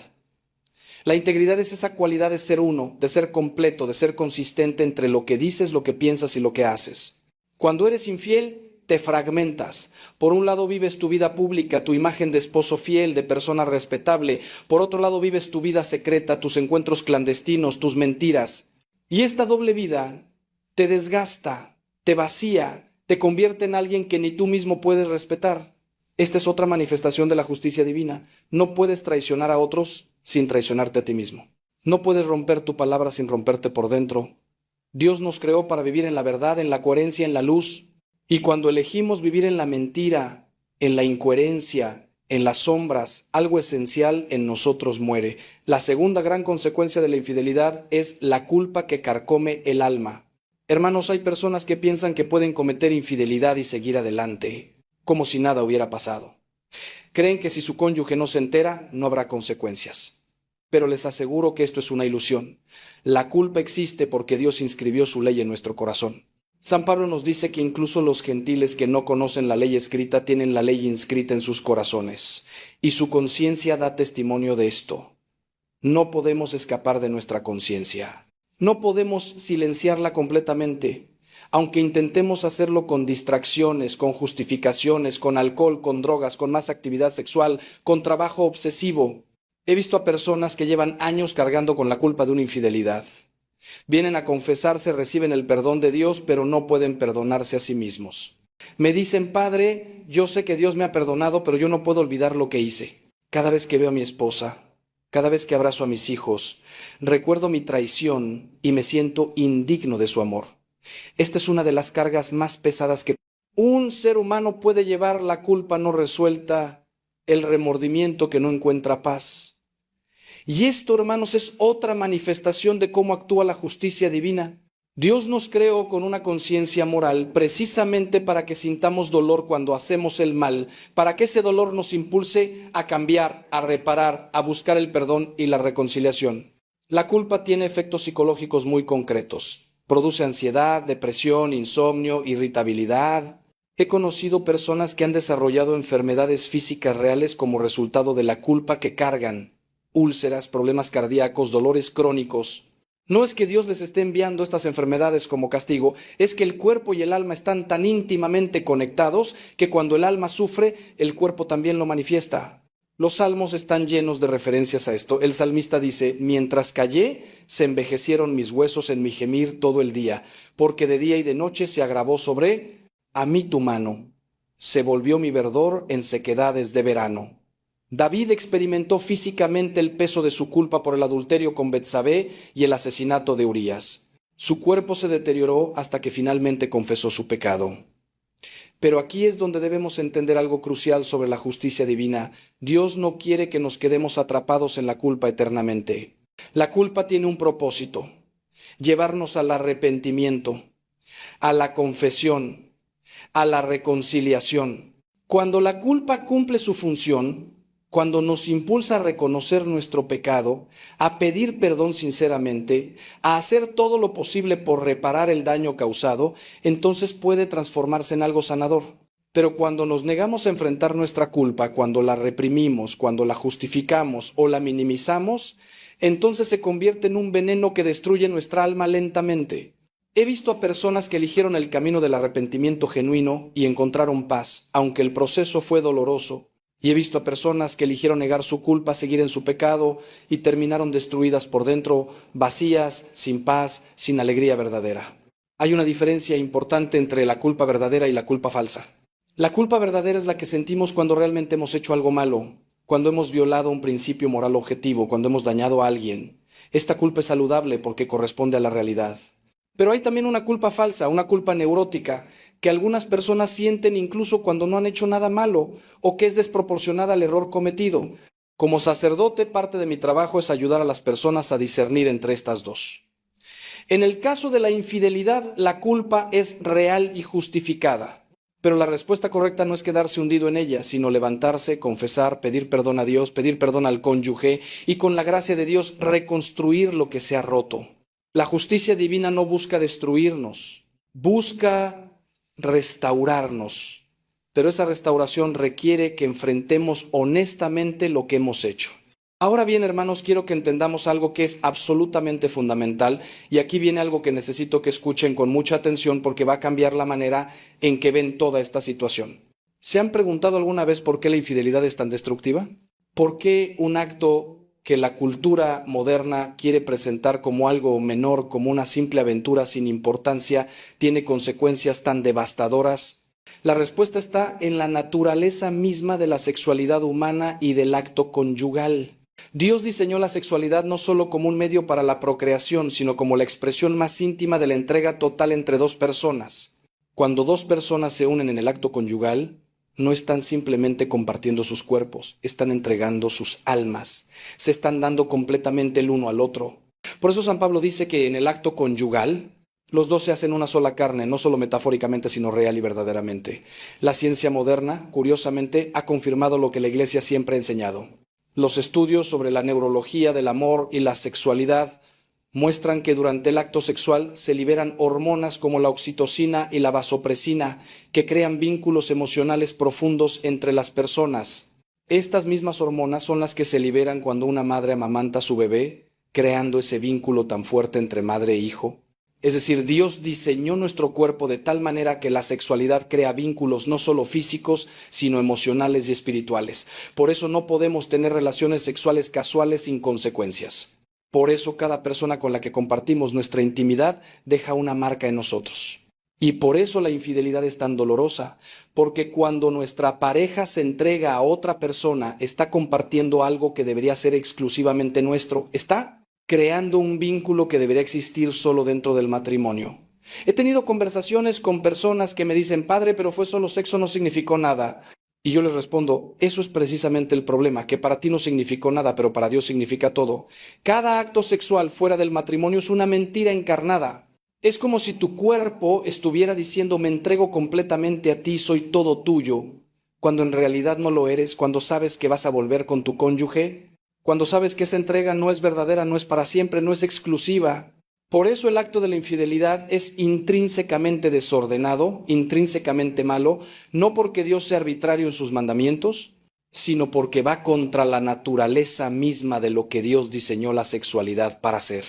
La integridad es esa cualidad de ser uno, de ser completo, de ser consistente entre lo que dices, lo que piensas y lo que haces. Cuando eres infiel, te fragmentas. Por un lado vives tu vida pública, tu imagen de esposo fiel, de persona respetable. Por otro lado vives tu vida secreta, tus encuentros clandestinos, tus mentiras. Y esta doble vida te desgasta, te vacía, te convierte en alguien que ni tú mismo puedes respetar. Esta es otra manifestación de la justicia divina. No puedes traicionar a otros sin traicionarte a ti mismo. No puedes romper tu palabra sin romperte por dentro. Dios nos creó para vivir en la verdad, en la coherencia, en la luz. Y cuando elegimos vivir en la mentira, en la incoherencia, en las sombras, algo esencial en nosotros muere. La segunda gran consecuencia de la infidelidad es la culpa que carcome el alma. Hermanos, hay personas que piensan que pueden cometer infidelidad y seguir adelante, como si nada hubiera pasado. Creen que si su cónyuge no se entera, no habrá consecuencias. Pero les aseguro que esto es una ilusión. La culpa existe porque Dios inscribió su ley en nuestro corazón. San Pablo nos dice que incluso los gentiles que no conocen la ley escrita tienen la ley inscrita en sus corazones, y su conciencia da testimonio de esto. No podemos escapar de nuestra conciencia. No podemos silenciarla completamente. Aunque intentemos hacerlo con distracciones, con justificaciones, con alcohol, con drogas, con más actividad sexual, con trabajo obsesivo. He visto a personas que llevan años cargando con la culpa de una infidelidad. Vienen a confesarse, reciben el perdón de Dios, pero no pueden perdonarse a sí mismos. Me dicen, padre, yo sé que Dios me ha perdonado, pero yo no puedo olvidar lo que hice. Cada vez que veo a mi esposa, cada vez que abrazo a mis hijos, recuerdo mi traición y me siento indigno de su amor. Esta es una de las cargas más pesadas que un ser humano puede llevar: la culpa no resuelta, el remordimiento que no encuentra paz. Y esto, hermanos, es otra manifestación de cómo actúa la justicia divina. Dios nos creó con una conciencia moral precisamente para que sintamos dolor cuando hacemos el mal, para que ese dolor nos impulse a cambiar, a reparar, a buscar el perdón y la reconciliación. La culpa tiene efectos psicológicos muy concretos. Produce ansiedad, depresión, insomnio, irritabilidad. He conocido personas que han desarrollado enfermedades físicas reales como resultado de la culpa que cargan. Úlceras, problemas cardíacos, dolores crónicos. No es que Dios les esté enviando estas enfermedades como castigo, es que el cuerpo y el alma están tan íntimamente conectados que cuando el alma sufre, el cuerpo también lo manifiesta. Los salmos están llenos de referencias a esto. El salmista dice: mientras callé, se envejecieron mis huesos en mi gemir todo el día, porque de día y de noche se agravó sobre a mí tu mano. Se volvió mi verdor en sequedades de verano. David experimentó físicamente el peso de su culpa por el adulterio con Betsabé y el asesinato de Urías. Su cuerpo se deterioró hasta que finalmente confesó su pecado. Pero aquí es donde debemos entender algo crucial sobre la justicia divina. Dios no quiere que nos quedemos atrapados en la culpa eternamente. La culpa tiene un propósito: llevarnos al arrepentimiento, a la confesión, a la reconciliación. Cuando la culpa cumple su función, cuando nos impulsa a reconocer nuestro pecado, a pedir perdón sinceramente, a hacer todo lo posible por reparar el daño causado, entonces puede transformarse en algo sanador. Pero cuando nos negamos a enfrentar nuestra culpa, cuando la reprimimos, cuando la justificamos o la minimizamos, entonces se convierte en un veneno que destruye nuestra alma lentamente. He visto a personas que eligieron el camino del arrepentimiento genuino y encontraron paz, aunque el proceso fue doloroso. Y he visto a personas que eligieron negar su culpa, seguir en su pecado y terminaron destruidas por dentro, vacías, sin paz, sin alegría verdadera. Hay una diferencia importante entre la culpa verdadera y la culpa falsa. La culpa verdadera es la que sentimos cuando realmente hemos hecho algo malo, cuando hemos violado un principio moral objetivo, cuando hemos dañado a alguien. Esta culpa es saludable porque corresponde a la realidad. Pero hay también una culpa falsa, una culpa neurótica, que algunas personas sienten incluso cuando no han hecho nada malo o que es desproporcionada al error cometido. Como sacerdote, parte de mi trabajo es ayudar a las personas a discernir entre estas dos. En el caso de la infidelidad, la culpa es real y justificada, pero la respuesta correcta no es quedarse hundido en ella, sino levantarse, confesar, pedir perdón a Dios, pedir perdón al cónyuge y con la gracia de Dios reconstruir lo que se ha roto. La justicia divina no busca destruirnos, busca restaurarnos, pero esa restauración requiere que enfrentemos honestamente lo que hemos hecho. Ahora bien, hermanos, quiero que entendamos algo que es absolutamente fundamental, y aquí viene algo que necesito que escuchen con mucha atención porque va a cambiar la manera en que ven toda esta situación. ¿Se han preguntado alguna vez por qué la infidelidad es tan destructiva? ¿Por qué un acto que la cultura moderna quiere presentar como algo menor, como una simple aventura sin importancia, tiene consecuencias tan devastadoras? La respuesta está en la naturaleza misma de la sexualidad humana y del acto conyugal. Dios diseñó la sexualidad no solo como un medio para la procreación, sino como la expresión más íntima de la entrega total entre dos personas. Cuando dos personas se unen en el acto conyugal, no están simplemente compartiendo sus cuerpos, están entregando sus almas, se están dando completamente el uno al otro. Por eso San Pablo dice que en el acto conyugal, los dos se hacen una sola carne, no solo metafóricamente, sino real y verdaderamente. La ciencia moderna, curiosamente, ha confirmado lo que la Iglesia siempre ha enseñado. Los estudios sobre la neurología del amor y la sexualidad muestran que durante el acto sexual se liberan hormonas como la oxitocina y la vasopresina que crean vínculos emocionales profundos entre las personas. Estas mismas hormonas son las que se liberan cuando una madre amamanta a su bebé, creando ese vínculo tan fuerte entre madre e hijo. Es decir, Dios diseñó nuestro cuerpo de tal manera que la sexualidad crea vínculos no solo físicos, sino emocionales y espirituales. Por eso no podemos tener relaciones sexuales casuales sin consecuencias. Por eso cada persona con la que compartimos nuestra intimidad deja una marca en nosotros. Y por eso la infidelidad es tan dolorosa, porque cuando nuestra pareja se entrega a otra persona, está compartiendo algo que debería ser exclusivamente nuestro, está creando un vínculo que debería existir solo dentro del matrimonio. He tenido conversaciones con personas que me dicen: padre, pero fue solo sexo, no significó nada. Y yo les respondo, eso es precisamente el problema, que para ti no significó nada, pero para Dios significa todo. Cada acto sexual fuera del matrimonio es una mentira encarnada. Es como si tu cuerpo estuviera diciendo, me entrego completamente a ti, soy todo tuyo, cuando en realidad no lo eres, cuando sabes que vas a volver con tu cónyuge, cuando sabes que esa entrega no es verdadera, no es para siempre, no es exclusiva. Por eso el acto de la infidelidad es intrínsecamente desordenado, intrínsecamente malo, no porque Dios sea arbitrario en sus mandamientos, sino porque va contra la naturaleza misma de lo que Dios diseñó la sexualidad para hacer.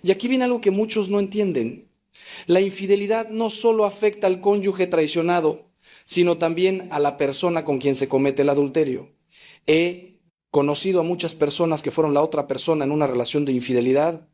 Y aquí viene algo que muchos no entienden. La infidelidad no solo afecta al cónyuge traicionado, sino también a la persona con quien se comete el adulterio. He conocido a muchas personas que fueron la otra persona en una relación de infidelidad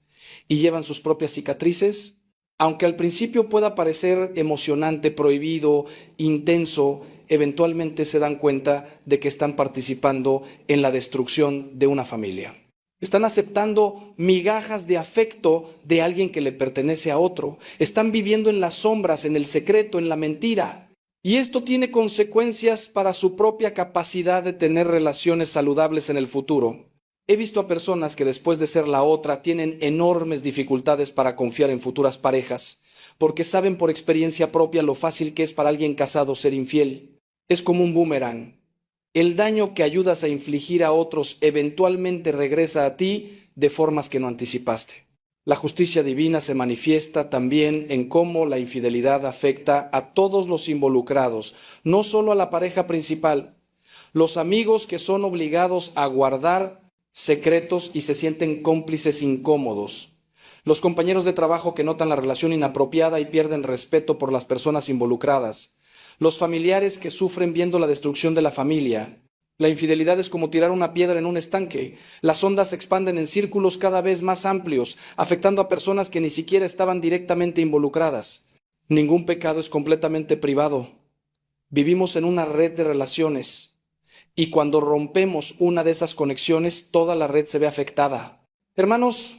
y llevan sus propias cicatrices. Aunque al principio pueda parecer emocionante, prohibido, intenso, eventualmente se dan cuenta de que están participando en la destrucción de una familia. Están aceptando migajas de afecto de alguien que le pertenece a otro. Están viviendo en las sombras, en el secreto, en la mentira. Y esto tiene consecuencias para su propia capacidad de tener relaciones saludables en el futuro. He visto a personas que después de ser la otra tienen enormes dificultades para confiar en futuras parejas, porque saben por experiencia propia lo fácil que es para alguien casado ser infiel. Es como un boomerang. El daño que ayudas a infligir a otros eventualmente regresa a ti de formas que no anticipaste. La justicia divina se manifiesta también en cómo la infidelidad afecta a todos los involucrados, no solo a la pareja principal. Los amigos que son obligados a guardar secretos y se sienten cómplices incómodos. Los compañeros de trabajo que notan la relación inapropiada y pierden respeto por las personas involucradas. Los familiares que sufren viendo la destrucción de la familia. La infidelidad es como tirar una piedra en un estanque. Las ondas se expanden en círculos cada vez más amplios, afectando a personas que ni siquiera estaban directamente involucradas. Ningún pecado es completamente privado. Vivimos en una red de relaciones y cuando rompemos una de esas conexiones, toda la red se ve afectada. Hermanos,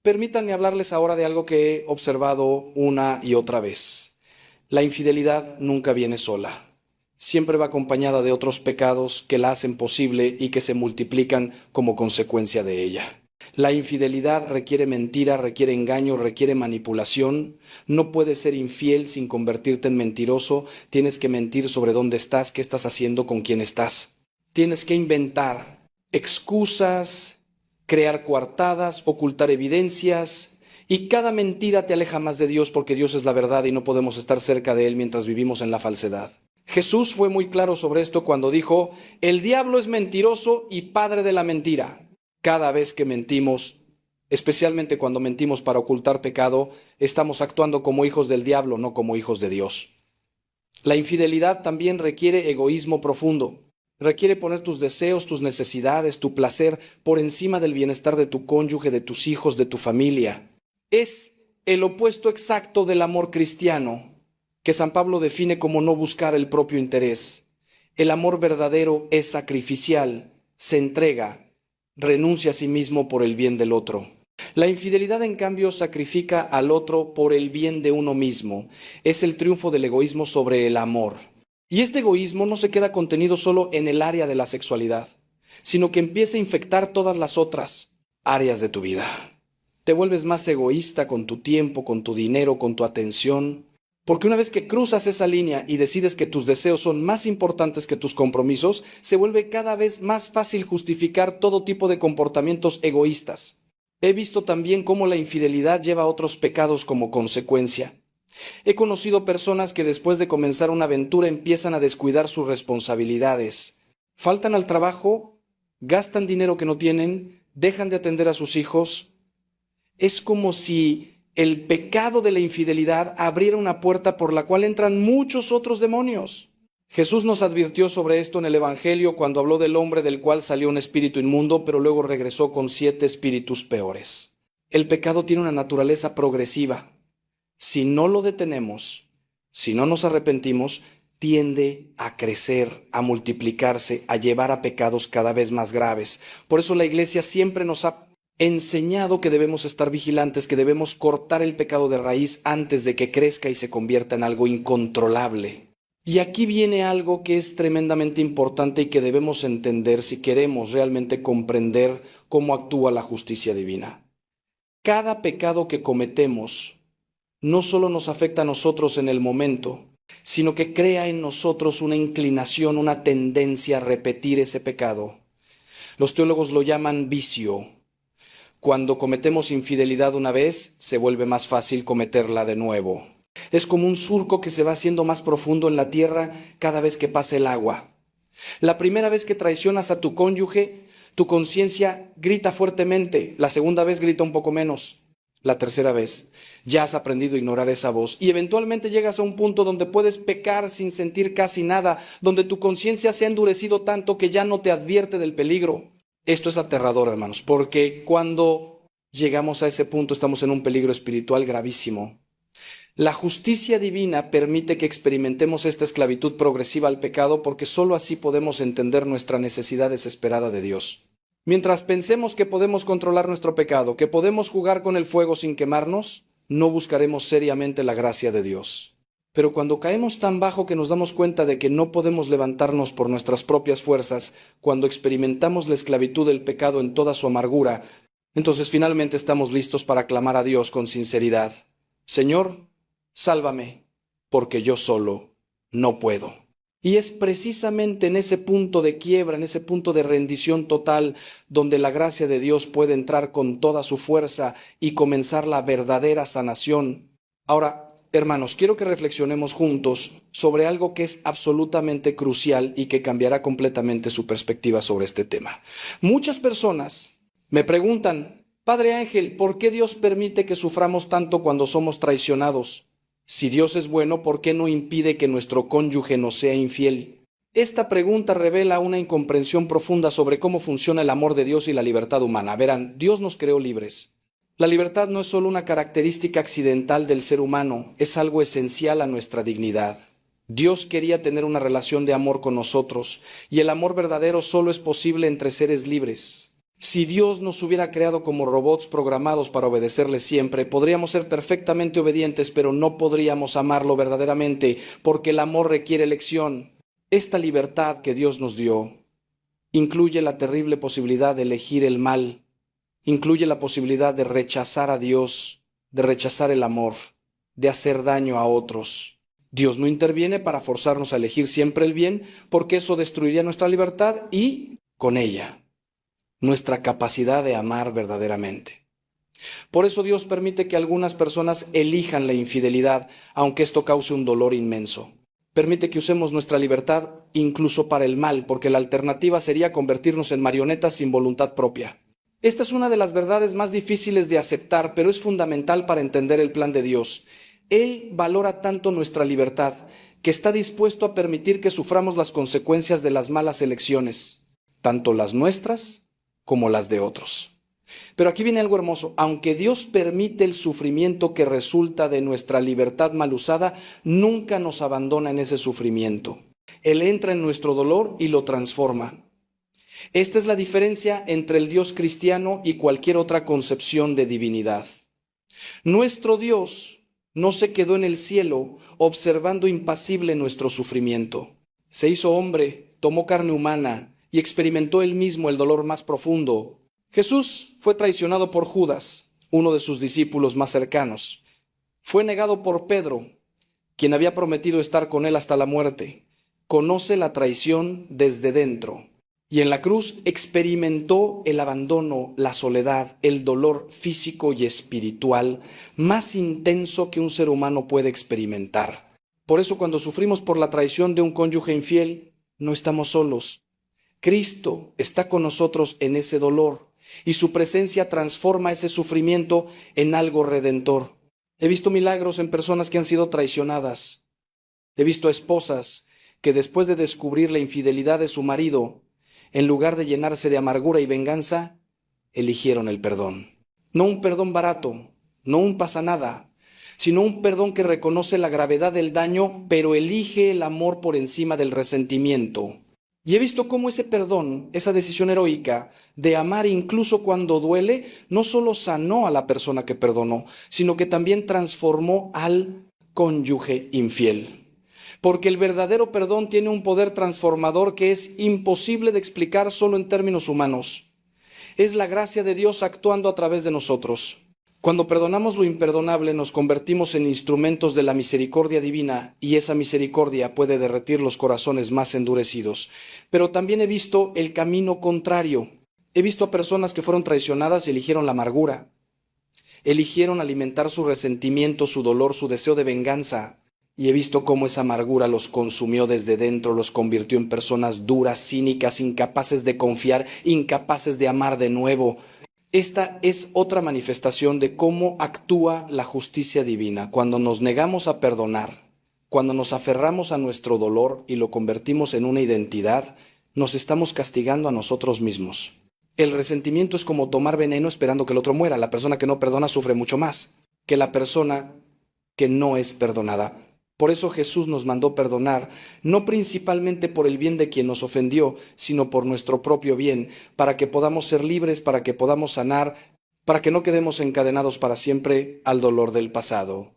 permítanme hablarles ahora de algo que he observado una y otra vez. La infidelidad nunca viene sola. Siempre va acompañada de otros pecados que la hacen posible y que se multiplican como consecuencia de ella. La infidelidad requiere mentira, requiere engaño, requiere manipulación. No puedes ser infiel sin convertirte en mentiroso. Tienes que mentir sobre dónde estás, qué estás haciendo, con quién estás. Tienes que inventar excusas, crear coartadas, ocultar evidencias. Y cada mentira te aleja más de Dios porque Dios es la verdad y no podemos estar cerca de Él mientras vivimos en la falsedad. Jesús fue muy claro sobre esto cuando dijo, el diablo es mentiroso y padre de la mentira. Cada vez que mentimos, especialmente cuando mentimos para ocultar pecado, estamos actuando como hijos del diablo, no como hijos de Dios. La infidelidad también requiere egoísmo profundo. Requiere poner tus deseos, tus necesidades, tu placer por encima del bienestar de tu cónyuge, de tus hijos, de tu familia. Es el opuesto exacto del amor cristiano, que San Pablo define como no buscar el propio interés. El amor verdadero es sacrificial, se entrega, renuncia a sí mismo por el bien del otro. La infidelidad, en cambio, sacrifica al otro por el bien de uno mismo. Es el triunfo del egoísmo sobre el amor. Y este egoísmo no se queda contenido solo en el área de la sexualidad, sino que empieza a infectar todas las otras áreas de tu vida. Te vuelves más egoísta con tu tiempo, con tu dinero, con tu atención, porque una vez que cruzas esa línea y decides que tus deseos son más importantes que tus compromisos, se vuelve cada vez más fácil justificar todo tipo de comportamientos egoístas. He visto también cómo la infidelidad lleva a otros pecados como consecuencia. He conocido personas que después de comenzar una aventura empiezan a descuidar sus responsabilidades. Faltan al trabajo, gastan dinero que no tienen, dejan de atender a sus hijos. Es como si el pecado de la infidelidad abriera una puerta por la cual entran muchos otros demonios. Jesús nos advirtió sobre esto en el Evangelio cuando habló del hombre del cual salió un espíritu inmundo, pero luego regresó con 7 espíritus peores. El pecado tiene una naturaleza progresiva. Si no lo detenemos, si no nos arrepentimos, tiende a crecer, a multiplicarse, a llevar a pecados cada vez más graves. Por eso la Iglesia siempre nos ha enseñado que debemos estar vigilantes, que debemos cortar el pecado de raíz antes de que crezca y se convierta en algo incontrolable. Y aquí viene algo que es tremendamente importante y que debemos entender si queremos realmente comprender cómo actúa la justicia divina. Cada pecado que cometemos no solo nos afecta a nosotros en el momento, sino que crea en nosotros una inclinación, una tendencia a repetir ese pecado. Los teólogos lo llaman vicio. Cuando cometemos infidelidad una vez, se vuelve más fácil cometerla de nuevo. Es como un surco que se va haciendo más profundo en la tierra cada vez que pasa el agua. La primera vez que traicionas a tu cónyuge, tu conciencia grita fuertemente. La segunda vez grita un poco menos. La tercera vez, ya has aprendido a ignorar esa voz y eventualmente llegas a un punto donde puedes pecar sin sentir casi nada, donde tu conciencia se ha endurecido tanto que ya no te advierte del peligro. Esto es aterrador, hermanos, porque cuando llegamos a ese punto estamos en un peligro espiritual gravísimo. La justicia divina permite que experimentemos esta esclavitud progresiva al pecado porque sólo así podemos entender nuestra necesidad desesperada de Dios. Mientras pensemos que podemos controlar nuestro pecado, que podemos jugar con el fuego sin quemarnos, no buscaremos seriamente la gracia de Dios. Pero cuando caemos tan bajo que nos damos cuenta de que no podemos levantarnos por nuestras propias fuerzas, cuando experimentamos la esclavitud del pecado en toda su amargura, entonces finalmente estamos listos para clamar a Dios con sinceridad: Señor, sálvame, porque yo solo no puedo. Y es precisamente en ese punto de quiebra, en ese punto de rendición total, donde la gracia de Dios puede entrar con toda su fuerza y comenzar la verdadera sanación. Ahora, hermanos, quiero que reflexionemos juntos sobre algo que es absolutamente crucial y que cambiará completamente su perspectiva sobre este tema. Muchas personas me preguntan: Padre Ángel, ¿por qué Dios permite que suframos tanto cuando somos traicionados? Si Dios es bueno, ¿por qué no impide que nuestro cónyuge nos sea infiel? Esta pregunta revela una incomprensión profunda sobre cómo funciona el amor de Dios y la libertad humana. Verán, Dios nos creó libres. La libertad no es solo una característica accidental del ser humano, es algo esencial a nuestra dignidad. Dios quería tener una relación de amor con nosotros, y el amor verdadero solo es posible entre seres libres. Si Dios nos hubiera creado como robots programados para obedecerle siempre, podríamos ser perfectamente obedientes, pero no podríamos amarlo verdaderamente, porque el amor requiere elección. Esta libertad que Dios nos dio incluye la terrible posibilidad de elegir el mal, incluye la posibilidad de rechazar a Dios, de rechazar el amor, de hacer daño a otros. Dios no interviene para forzarnos a elegir siempre el bien, porque eso destruiría nuestra libertad y, con ella, nuestra capacidad de amar verdaderamente. Por eso Dios permite que algunas personas elijan la infidelidad, aunque esto cause un dolor inmenso. Permite que usemos nuestra libertad incluso para el mal, porque la alternativa sería convertirnos en marionetas sin voluntad propia. Esta es una de las verdades más difíciles de aceptar, pero es fundamental para entender el plan de Dios. Él valora tanto nuestra libertad que está dispuesto a permitir que suframos las consecuencias de las malas elecciones, tanto las nuestras como las de otros. Pero aquí viene algo hermoso: aunque Dios permite el sufrimiento que resulta de nuestra libertad mal usada, nunca nos abandona en ese sufrimiento. Él entra en nuestro dolor y lo transforma. Esta es la diferencia entre el Dios cristiano y cualquier otra concepción de divinidad. Nuestro Dios no se quedó en el cielo observando impasible nuestro sufrimiento. Se hizo hombre, tomó carne humana y experimentó él mismo el dolor más profundo. Jesús fue traicionado por Judas, uno de sus discípulos más cercanos. Fue negado por Pedro, quien había prometido estar con él hasta la muerte. Conoce la traición desde dentro. Y en la cruz experimentó el abandono, la soledad, el dolor físico y espiritual más intenso que un ser humano puede experimentar. Por eso, cuando sufrimos por la traición de un cónyuge infiel, no estamos solos. Cristo está con nosotros en ese dolor y su presencia transforma ese sufrimiento en algo redentor. He visto milagros en personas que han sido traicionadas. He visto esposas que después de descubrir la infidelidad de su marido, en lugar de llenarse de amargura y venganza, eligieron el perdón. No un perdón barato, no un pasa nada, sino un perdón que reconoce la gravedad del daño, pero elige el amor por encima del resentimiento. Y he visto cómo ese perdón, esa decisión heroica de amar incluso cuando duele, no solo sanó a la persona que perdonó, sino que también transformó al cónyuge infiel. porque el verdadero perdón tiene un poder transformador que es imposible de explicar solo en términos humanos. Es la gracia de Dios actuando a través de nosotros. Cuando perdonamos lo imperdonable, nos convertimos en instrumentos de la misericordia divina, y esa misericordia puede derretir los corazones más endurecidos. Pero también he visto el camino contrario. He visto a personas que fueron traicionadas y eligieron la amargura. Eligieron alimentar su resentimiento, su dolor, su deseo de venganza. Y he visto cómo esa amargura los consumió desde dentro, los convirtió en personas duras, cínicas, incapaces de confiar, incapaces de amar de nuevo. Esta es otra manifestación de cómo actúa la justicia divina. Cuando nos negamos a perdonar, cuando nos aferramos a nuestro dolor y lo convertimos en una identidad, nos estamos castigando a nosotros mismos. El resentimiento es como tomar veneno esperando que el otro muera. La persona que no perdona sufre mucho más que la persona que no es perdonada. Por eso Jesús nos mandó perdonar, no principalmente por el bien de quien nos ofendió, sino por nuestro propio bien, para que podamos ser libres, para que podamos sanar, para que no quedemos encadenados para siempre al dolor del pasado.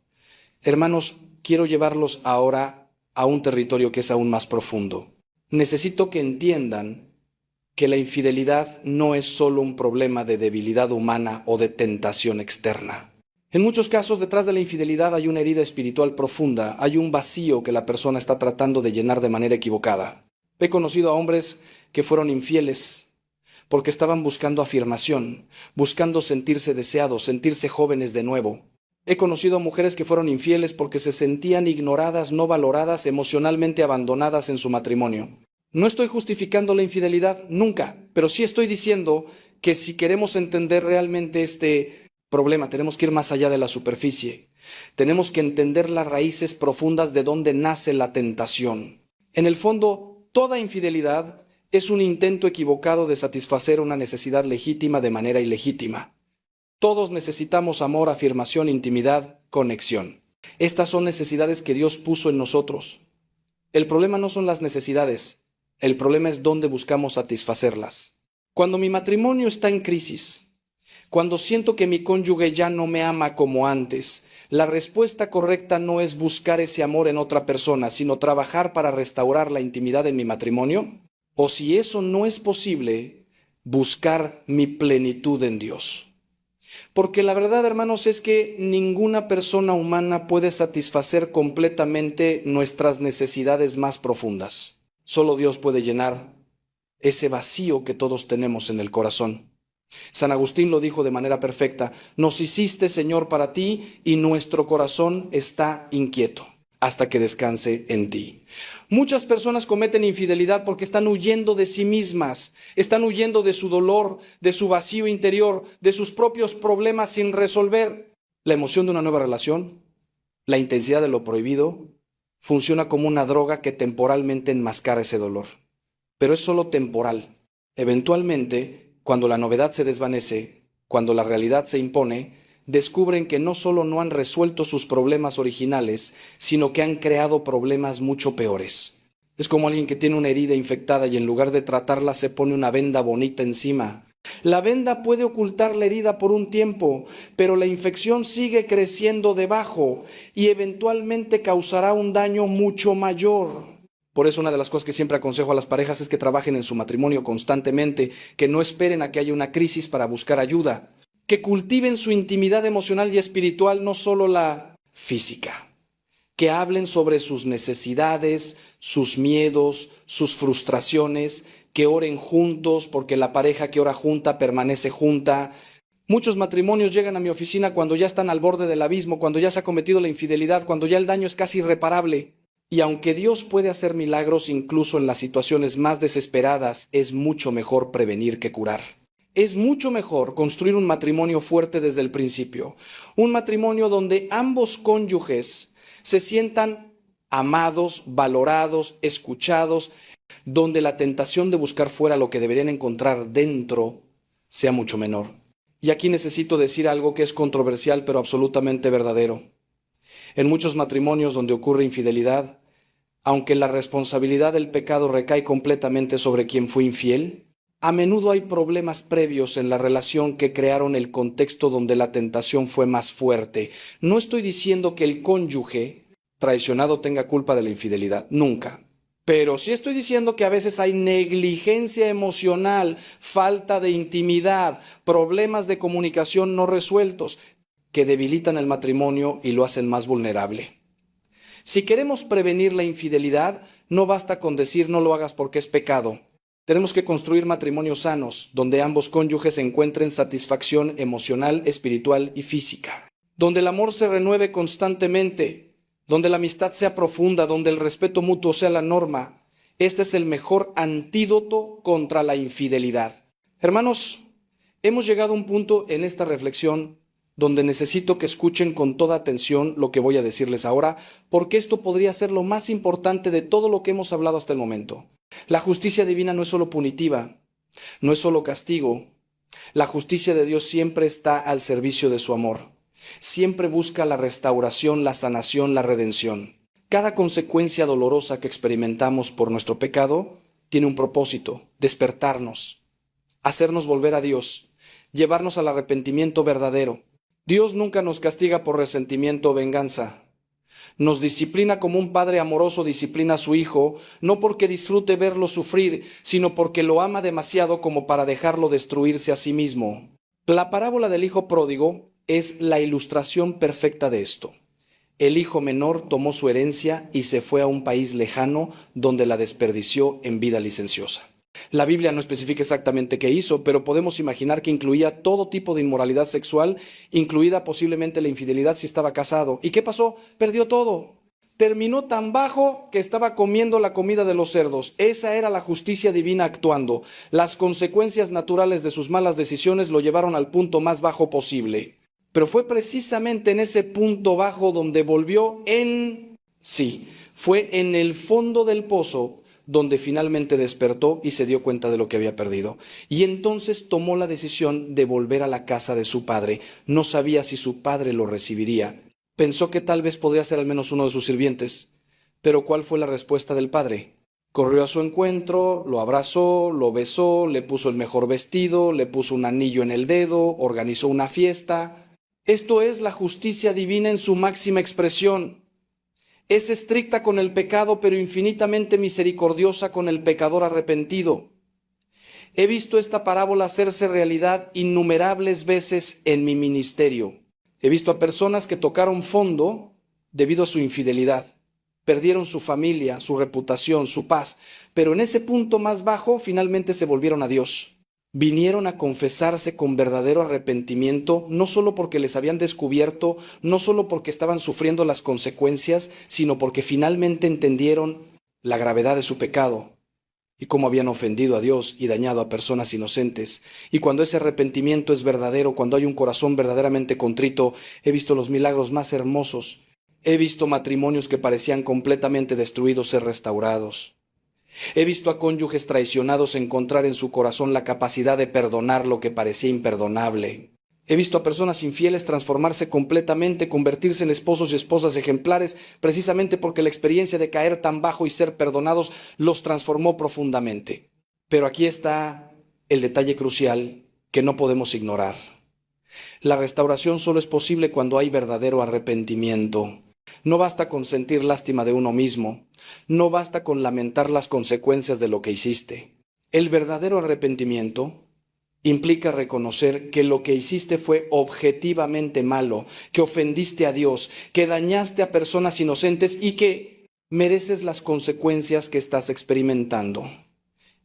Hermanos, quiero llevarlos ahora a un territorio que es aún más profundo. Necesito que entiendan que la infidelidad no es solo un problema de debilidad humana o de tentación externa. En muchos casos, detrás de la infidelidad hay una herida espiritual profunda, hay un vacío que la persona está tratando de llenar de manera equivocada. He conocido a hombres que fueron infieles porque estaban buscando afirmación, buscando sentirse deseados, sentirse jóvenes de nuevo. He conocido a mujeres que fueron infieles porque se sentían ignoradas, no valoradas, emocionalmente abandonadas en su matrimonio. No estoy justificando la infidelidad, nunca, pero sí estoy diciendo que si queremos entender realmente este problema, tenemos que ir más allá de la superficie. Tenemos que entender las raíces profundas de donde nace la tentación. En el fondo, toda infidelidad es un intento equivocado de satisfacer una necesidad legítima de manera ilegítima. Todos necesitamos amor, afirmación, intimidad, conexión. Estas son necesidades que Dios puso en nosotros. El problema no son las necesidades, el problema es dónde buscamos satisfacerlas. Cuando mi matrimonio está en crisis, cuando siento que mi cónyuge ya no me ama como antes, la respuesta correcta no es buscar ese amor en otra persona, sino trabajar para restaurar la intimidad en mi matrimonio. O si eso no es posible, buscar mi plenitud en Dios. Porque la verdad, hermanos, es que ninguna persona humana puede satisfacer completamente nuestras necesidades más profundas. Solo Dios puede llenar ese vacío que todos tenemos en el corazón. San Agustín lo dijo de manera perfecta: nos hiciste, Señor, para ti, y nuestro corazón está inquieto hasta que descanse en ti. Muchas personas cometen infidelidad porque están huyendo de sí mismas, están huyendo de su dolor, de su vacío interior, de sus propios problemas sin resolver. La emoción de una nueva relación, la intensidad de lo prohibido, funciona como una droga que temporalmente enmascara ese dolor. Pero es solo temporal. Eventualmente, cuando la novedad se desvanece, cuando la realidad se impone, descubren que no solo no han resuelto sus problemas originales, sino que han creado problemas mucho peores. Es como alguien que tiene una herida infectada y en lugar de tratarla se pone una venda bonita encima. La venda puede ocultar la herida por un tiempo, pero la infección sigue creciendo debajo y eventualmente causará un daño mucho mayor. Por eso una de las cosas que siempre aconsejo a las parejas es que trabajen en su matrimonio constantemente, que no esperen a que haya una crisis para buscar ayuda, que cultiven su intimidad emocional y espiritual, no solo la física, que hablen sobre sus necesidades, sus miedos, sus frustraciones, que oren juntos, porque la pareja que ora junta permanece junta. Muchos matrimonios llegan a mi oficina cuando ya están al borde del abismo, cuando ya se ha cometido la infidelidad, cuando ya el daño es casi irreparable. Y aunque Dios puede hacer milagros incluso en las situaciones más desesperadas, es mucho mejor prevenir que curar. Es mucho mejor construir un matrimonio fuerte desde el principio. Un matrimonio donde ambos cónyuges se sientan amados, valorados, escuchados, donde la tentación de buscar fuera lo que deberían encontrar dentro sea mucho menor. Y aquí necesito decir algo que es controversial pero absolutamente verdadero. En muchos matrimonios donde ocurre infidelidad, aunque la responsabilidad del pecado recae completamente sobre quien fue infiel, a menudo hay problemas previos en la relación que crearon el contexto donde la tentación fue más fuerte. No estoy diciendo que el cónyuge traicionado tenga culpa de la infidelidad, nunca. Pero sí estoy diciendo que a veces hay negligencia emocional, falta de intimidad, problemas de comunicación no resueltos que debilitan el matrimonio y lo hacen más vulnerable. Si queremos prevenir la infidelidad, no basta con decir no lo hagas porque es pecado. Tenemos que construir matrimonios sanos, donde ambos cónyuges encuentren satisfacción emocional, espiritual y física. Donde el amor se renueve constantemente, donde la amistad sea profunda, donde el respeto mutuo sea la norma. Este es el mejor antídoto contra la infidelidad. Hermanos, hemos llegado a un punto en esta reflexión donde necesito que escuchen con toda atención lo que voy a decirles ahora, porque esto podría ser lo más importante de todo lo que hemos hablado hasta el momento. La justicia divina no es solo punitiva, no es solo castigo. La justicia de Dios siempre está al servicio de su amor. Siempre busca la restauración, la sanación, la redención. Cada consecuencia dolorosa que experimentamos por nuestro pecado tiene un propósito: despertarnos, hacernos volver a Dios, llevarnos al arrepentimiento verdadero. Dios nunca nos castiga por resentimiento o venganza. Nos disciplina como un padre amoroso disciplina a su hijo, no porque disfrute verlo sufrir, sino porque lo ama demasiado como para dejarlo destruirse a sí mismo. La parábola del hijo pródigo es la ilustración perfecta de esto. El hijo menor tomó su herencia y se fue a un país lejano donde la desperdició en vida licenciosa. La Biblia no especifica exactamente qué hizo, pero podemos imaginar que incluía todo tipo de inmoralidad sexual, incluida posiblemente la infidelidad si estaba casado. ¿Y qué pasó? Perdió todo. Terminó tan bajo que estaba comiendo la comida de los cerdos. Esa era la justicia divina actuando. Las consecuencias naturales de sus malas decisiones lo llevaron al punto más bajo posible. Pero fue precisamente en ese punto bajo donde volvió fue en el fondo del pozo donde finalmente despertó y se dio cuenta de lo que había perdido. Y entonces tomó la decisión de volver a la casa de su padre. No sabía si su padre lo recibiría. Pensó que tal vez podría ser al menos uno de sus sirvientes. Pero ¿cuál fue la respuesta del padre? Corrió a su encuentro, lo abrazó, lo besó, le puso el mejor vestido, le puso un anillo en el dedo, organizó una fiesta. Esto es la justicia divina en su máxima expresión. Es estricta con el pecado, pero infinitamente misericordiosa con el pecador arrepentido. He visto esta parábola hacerse realidad innumerables veces en mi ministerio. He visto a personas que tocaron fondo debido a su infidelidad. Perdieron su familia, su reputación, su paz, pero en ese punto más bajo finalmente se volvieron a Dios. Vinieron a confesarse con verdadero arrepentimiento, no solo porque les habían descubierto, no solo porque estaban sufriendo las consecuencias, sino porque finalmente entendieron la gravedad de su pecado y cómo habían ofendido a Dios y dañado a personas inocentes. Y cuando ese arrepentimiento es verdadero, cuando hay un corazón verdaderamente contrito, he visto los milagros más hermosos. He visto matrimonios que parecían completamente destruidos ser restaurados. He visto a cónyuges traicionados encontrar en su corazón la capacidad de perdonar lo que parecía imperdonable. He visto a personas infieles transformarse completamente, convertirse en esposos y esposas ejemplares, precisamente porque la experiencia de caer tan bajo y ser perdonados los transformó profundamente. Pero aquí está el detalle crucial que no podemos ignorar. La restauración solo es posible cuando hay verdadero arrepentimiento. No basta con sentir lástima de uno mismo, no basta con lamentar las consecuencias de lo que hiciste. El verdadero arrepentimiento implica reconocer que lo que hiciste fue objetivamente malo, que ofendiste a Dios, que dañaste a personas inocentes y que mereces las consecuencias que estás experimentando.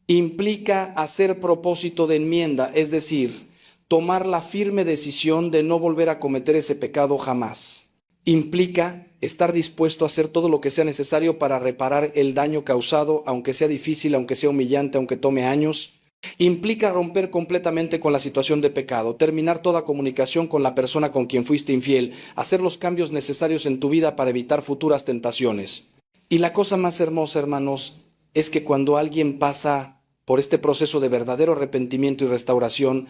Implica hacer propósito de enmienda, es decir, tomar la firme decisión de no volver a cometer ese pecado jamás. Implica estar dispuesto a hacer todo lo que sea necesario para reparar el daño causado, aunque sea difícil, aunque sea humillante, aunque tome años. Implica romper completamente con la situación de pecado, terminar toda comunicación con la persona con quien fuiste infiel, hacer los cambios necesarios en tu vida para evitar futuras tentaciones. Y la cosa más hermosa, hermanos, es que cuando alguien pasa por este proceso de verdadero arrepentimiento y restauración,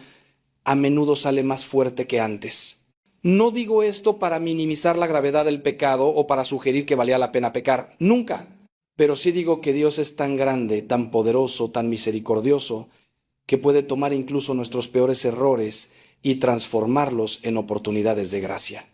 a menudo sale más fuerte que antes. No digo esto para minimizar la gravedad del pecado o para sugerir que valía la pena pecar, nunca. Pero sí digo que Dios es tan grande, tan poderoso, tan misericordioso, que puede tomar incluso nuestros peores errores y transformarlos en oportunidades de gracia.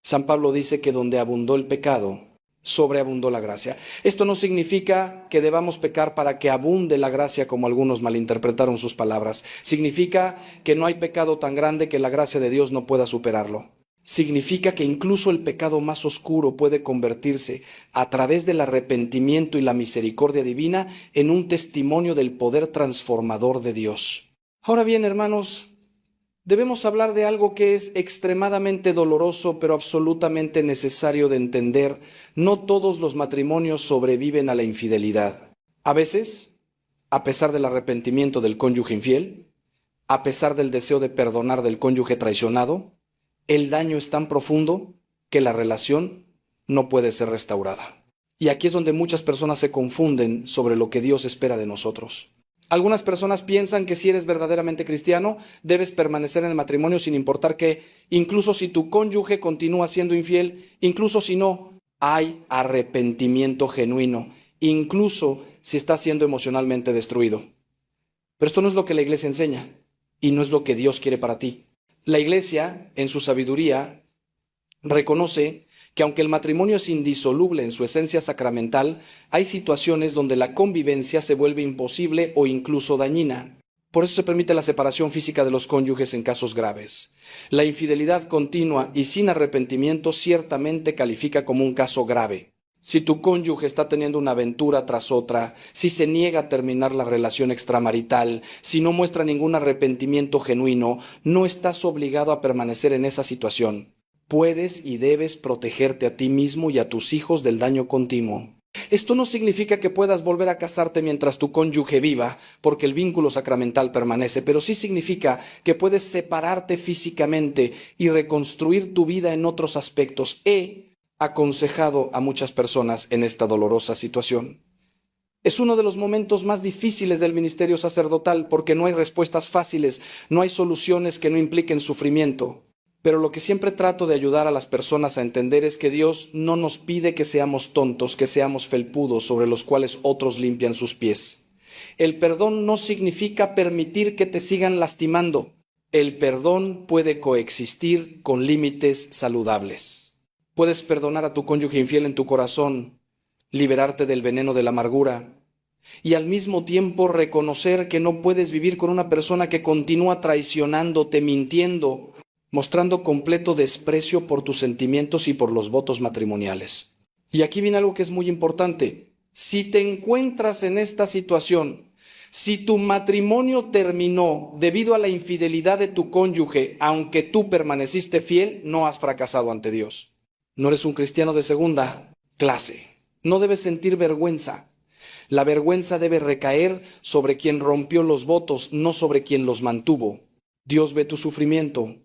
San Pablo dice que donde abundó el pecado, sobreabundó la gracia. Esto no significa que debamos pecar para que abunde la gracia, como algunos malinterpretaron sus palabras. Significa que no hay pecado tan grande que la gracia de Dios no pueda superarlo. Significa que incluso el pecado más oscuro puede convertirse, a través del arrepentimiento y la misericordia divina, en un testimonio del poder transformador de Dios. Ahora bien, hermanos, debemos hablar de algo que es extremadamente doloroso, pero absolutamente necesario de entender. No todos los matrimonios sobreviven a la infidelidad. A veces, a pesar del arrepentimiento del cónyuge infiel, a pesar del deseo de perdonar del cónyuge traicionado, el daño es tan profundo que la relación no puede ser restaurada. Y aquí es donde muchas personas se confunden sobre lo que Dios espera de nosotros. Algunas personas piensan que si eres verdaderamente cristiano, debes permanecer en el matrimonio sin importar que, incluso si tu cónyuge continúa siendo infiel, incluso si no, hay arrepentimiento genuino, incluso si está siendo emocionalmente destruido. Pero esto no es lo que la iglesia enseña y no es lo que Dios quiere para ti. La iglesia, en su sabiduría, reconoce que aunque el matrimonio es indisoluble en su esencia sacramental, hay situaciones donde la convivencia se vuelve imposible o incluso dañina. Por eso se permite la separación física de los cónyuges en casos graves. La infidelidad continua y sin arrepentimiento ciertamente califica como un caso grave. Si tu cónyuge está teniendo una aventura tras otra, si se niega a terminar la relación extramarital, si no muestra ningún arrepentimiento genuino, no estás obligado a permanecer en esa situación. Puedes y debes protegerte a ti mismo y a tus hijos del daño continuo. Esto no significa que puedas volver a casarte mientras tu cónyuge viva, porque el vínculo sacramental permanece, pero sí significa que puedes separarte físicamente y reconstruir tu vida en otros aspectos. He aconsejado a muchas personas en esta dolorosa situación. Es uno de los momentos más difíciles del ministerio sacerdotal porque no hay respuestas fáciles, no hay soluciones que no impliquen sufrimiento. Pero lo que siempre trato de ayudar a las personas a entender es que Dios no nos pide que seamos tontos, que seamos felpudos sobre los cuales otros limpian sus pies. El perdón no significa permitir que te sigan lastimando. El perdón puede coexistir con límites saludables. Puedes perdonar a tu cónyuge infiel en tu corazón, liberarte del veneno de la amargura y al mismo tiempo reconocer que no puedes vivir con una persona que continúa traicionándote, mintiendo, mostrando completo desprecio por tus sentimientos y por los votos matrimoniales. Y aquí viene algo que es muy importante. Si te encuentras en esta situación, si tu matrimonio terminó debido a la infidelidad de tu cónyuge, aunque tú permaneciste fiel, no has fracasado ante Dios. No eres un cristiano de segunda clase. No debes sentir vergüenza. La vergüenza debe recaer sobre quien rompió los votos, no sobre quien los mantuvo. Dios ve tu sufrimiento,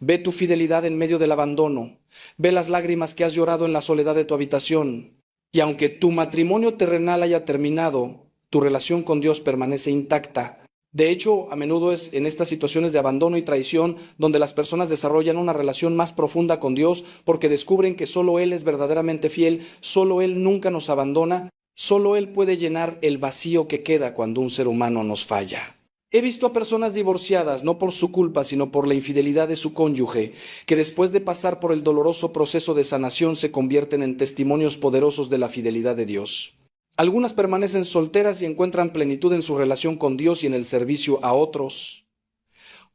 ve tu fidelidad en medio del abandono, ve las lágrimas que has llorado en la soledad de tu habitación. Y aunque tu matrimonio terrenal haya terminado, tu relación con Dios permanece intacta. De hecho, a menudo es en estas situaciones de abandono y traición donde las personas desarrollan una relación más profunda con Dios porque descubren que solo Él es verdaderamente fiel, solo Él nunca nos abandona, solo Él puede llenar el vacío que queda cuando un ser humano nos falla. He visto a personas divorciadas, no por su culpa, sino por la infidelidad de su cónyuge, que después de pasar por el doloroso proceso de sanación se convierten en testimonios poderosos de la fidelidad de Dios. Algunas permanecen solteras y encuentran plenitud en su relación con Dios y en el servicio a otros.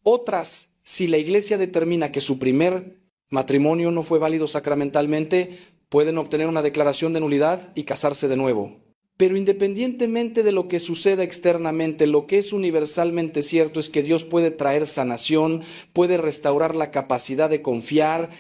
Otras, si la iglesia determina que su primer matrimonio no fue válido sacramentalmente, pueden obtener una declaración de nulidad y casarse de nuevo. Pero independientemente de lo que suceda externamente, lo que es universalmente cierto es que Dios puede traer sanación, puede restaurar la capacidad de confiar,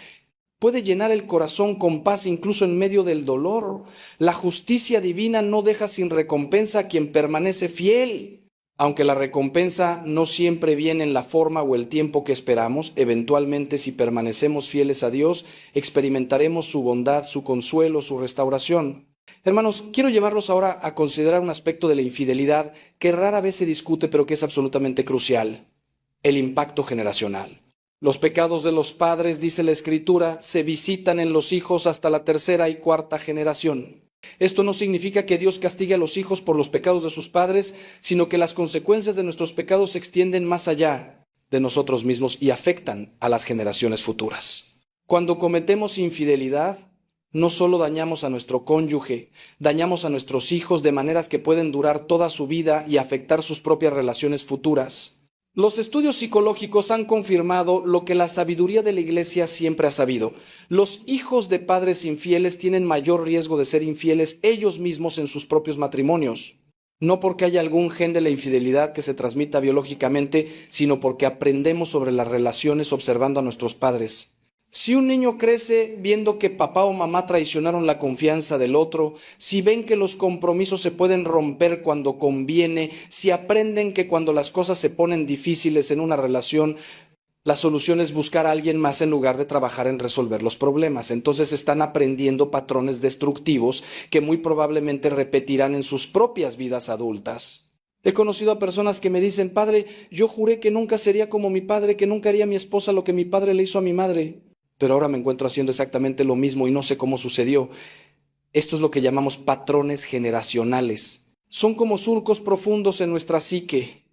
puede llenar el corazón con paz incluso en medio del dolor. La justicia divina no deja sin recompensa a quien permanece fiel. Aunque la recompensa no siempre viene en la forma o el tiempo que esperamos, eventualmente si permanecemos fieles a Dios, experimentaremos su bondad, su consuelo, su restauración. Hermanos, quiero llevarlos ahora a considerar un aspecto de la infidelidad que rara vez se discute, pero que es absolutamente crucial: el impacto generacional. Los pecados de los padres, dice la Escritura, se visitan en los hijos hasta la tercera y cuarta generación. Esto no significa que Dios castigue a los hijos por los pecados de sus padres, sino que las consecuencias de nuestros pecados se extienden más allá de nosotros mismos y afectan a las generaciones futuras. Cuando cometemos infidelidad, No solo dañamos a nuestro cónyuge, dañamos a nuestros hijos de maneras que pueden durar toda su vida y afectar sus propias relaciones futuras. Los estudios psicológicos han confirmado lo que la sabiduría de la Iglesia siempre ha sabido. Los hijos de padres infieles tienen mayor riesgo de ser infieles ellos mismos en sus propios matrimonios. No porque haya algún gen de la infidelidad que se transmita biológicamente, sino porque aprendemos sobre las relaciones observando a nuestros padres. Si un niño crece viendo que papá o mamá traicionaron la confianza del otro, si ven que los compromisos se pueden romper cuando conviene, si aprenden que cuando las cosas se ponen difíciles en una relación, la solución es buscar a alguien más en lugar de trabajar en resolver los problemas. Entonces están aprendiendo patrones destructivos que muy probablemente repetirán en sus propias vidas adultas. He conocido a personas que me dicen: padre, yo juré que nunca sería como mi padre, que nunca haría a mi esposa lo que mi padre le hizo a mi madre, pero ahora me encuentro haciendo exactamente lo mismo y no sé cómo sucedió. Esto es lo que llamamos patrones generacionales. Son como surcos profundos en nuestra psique,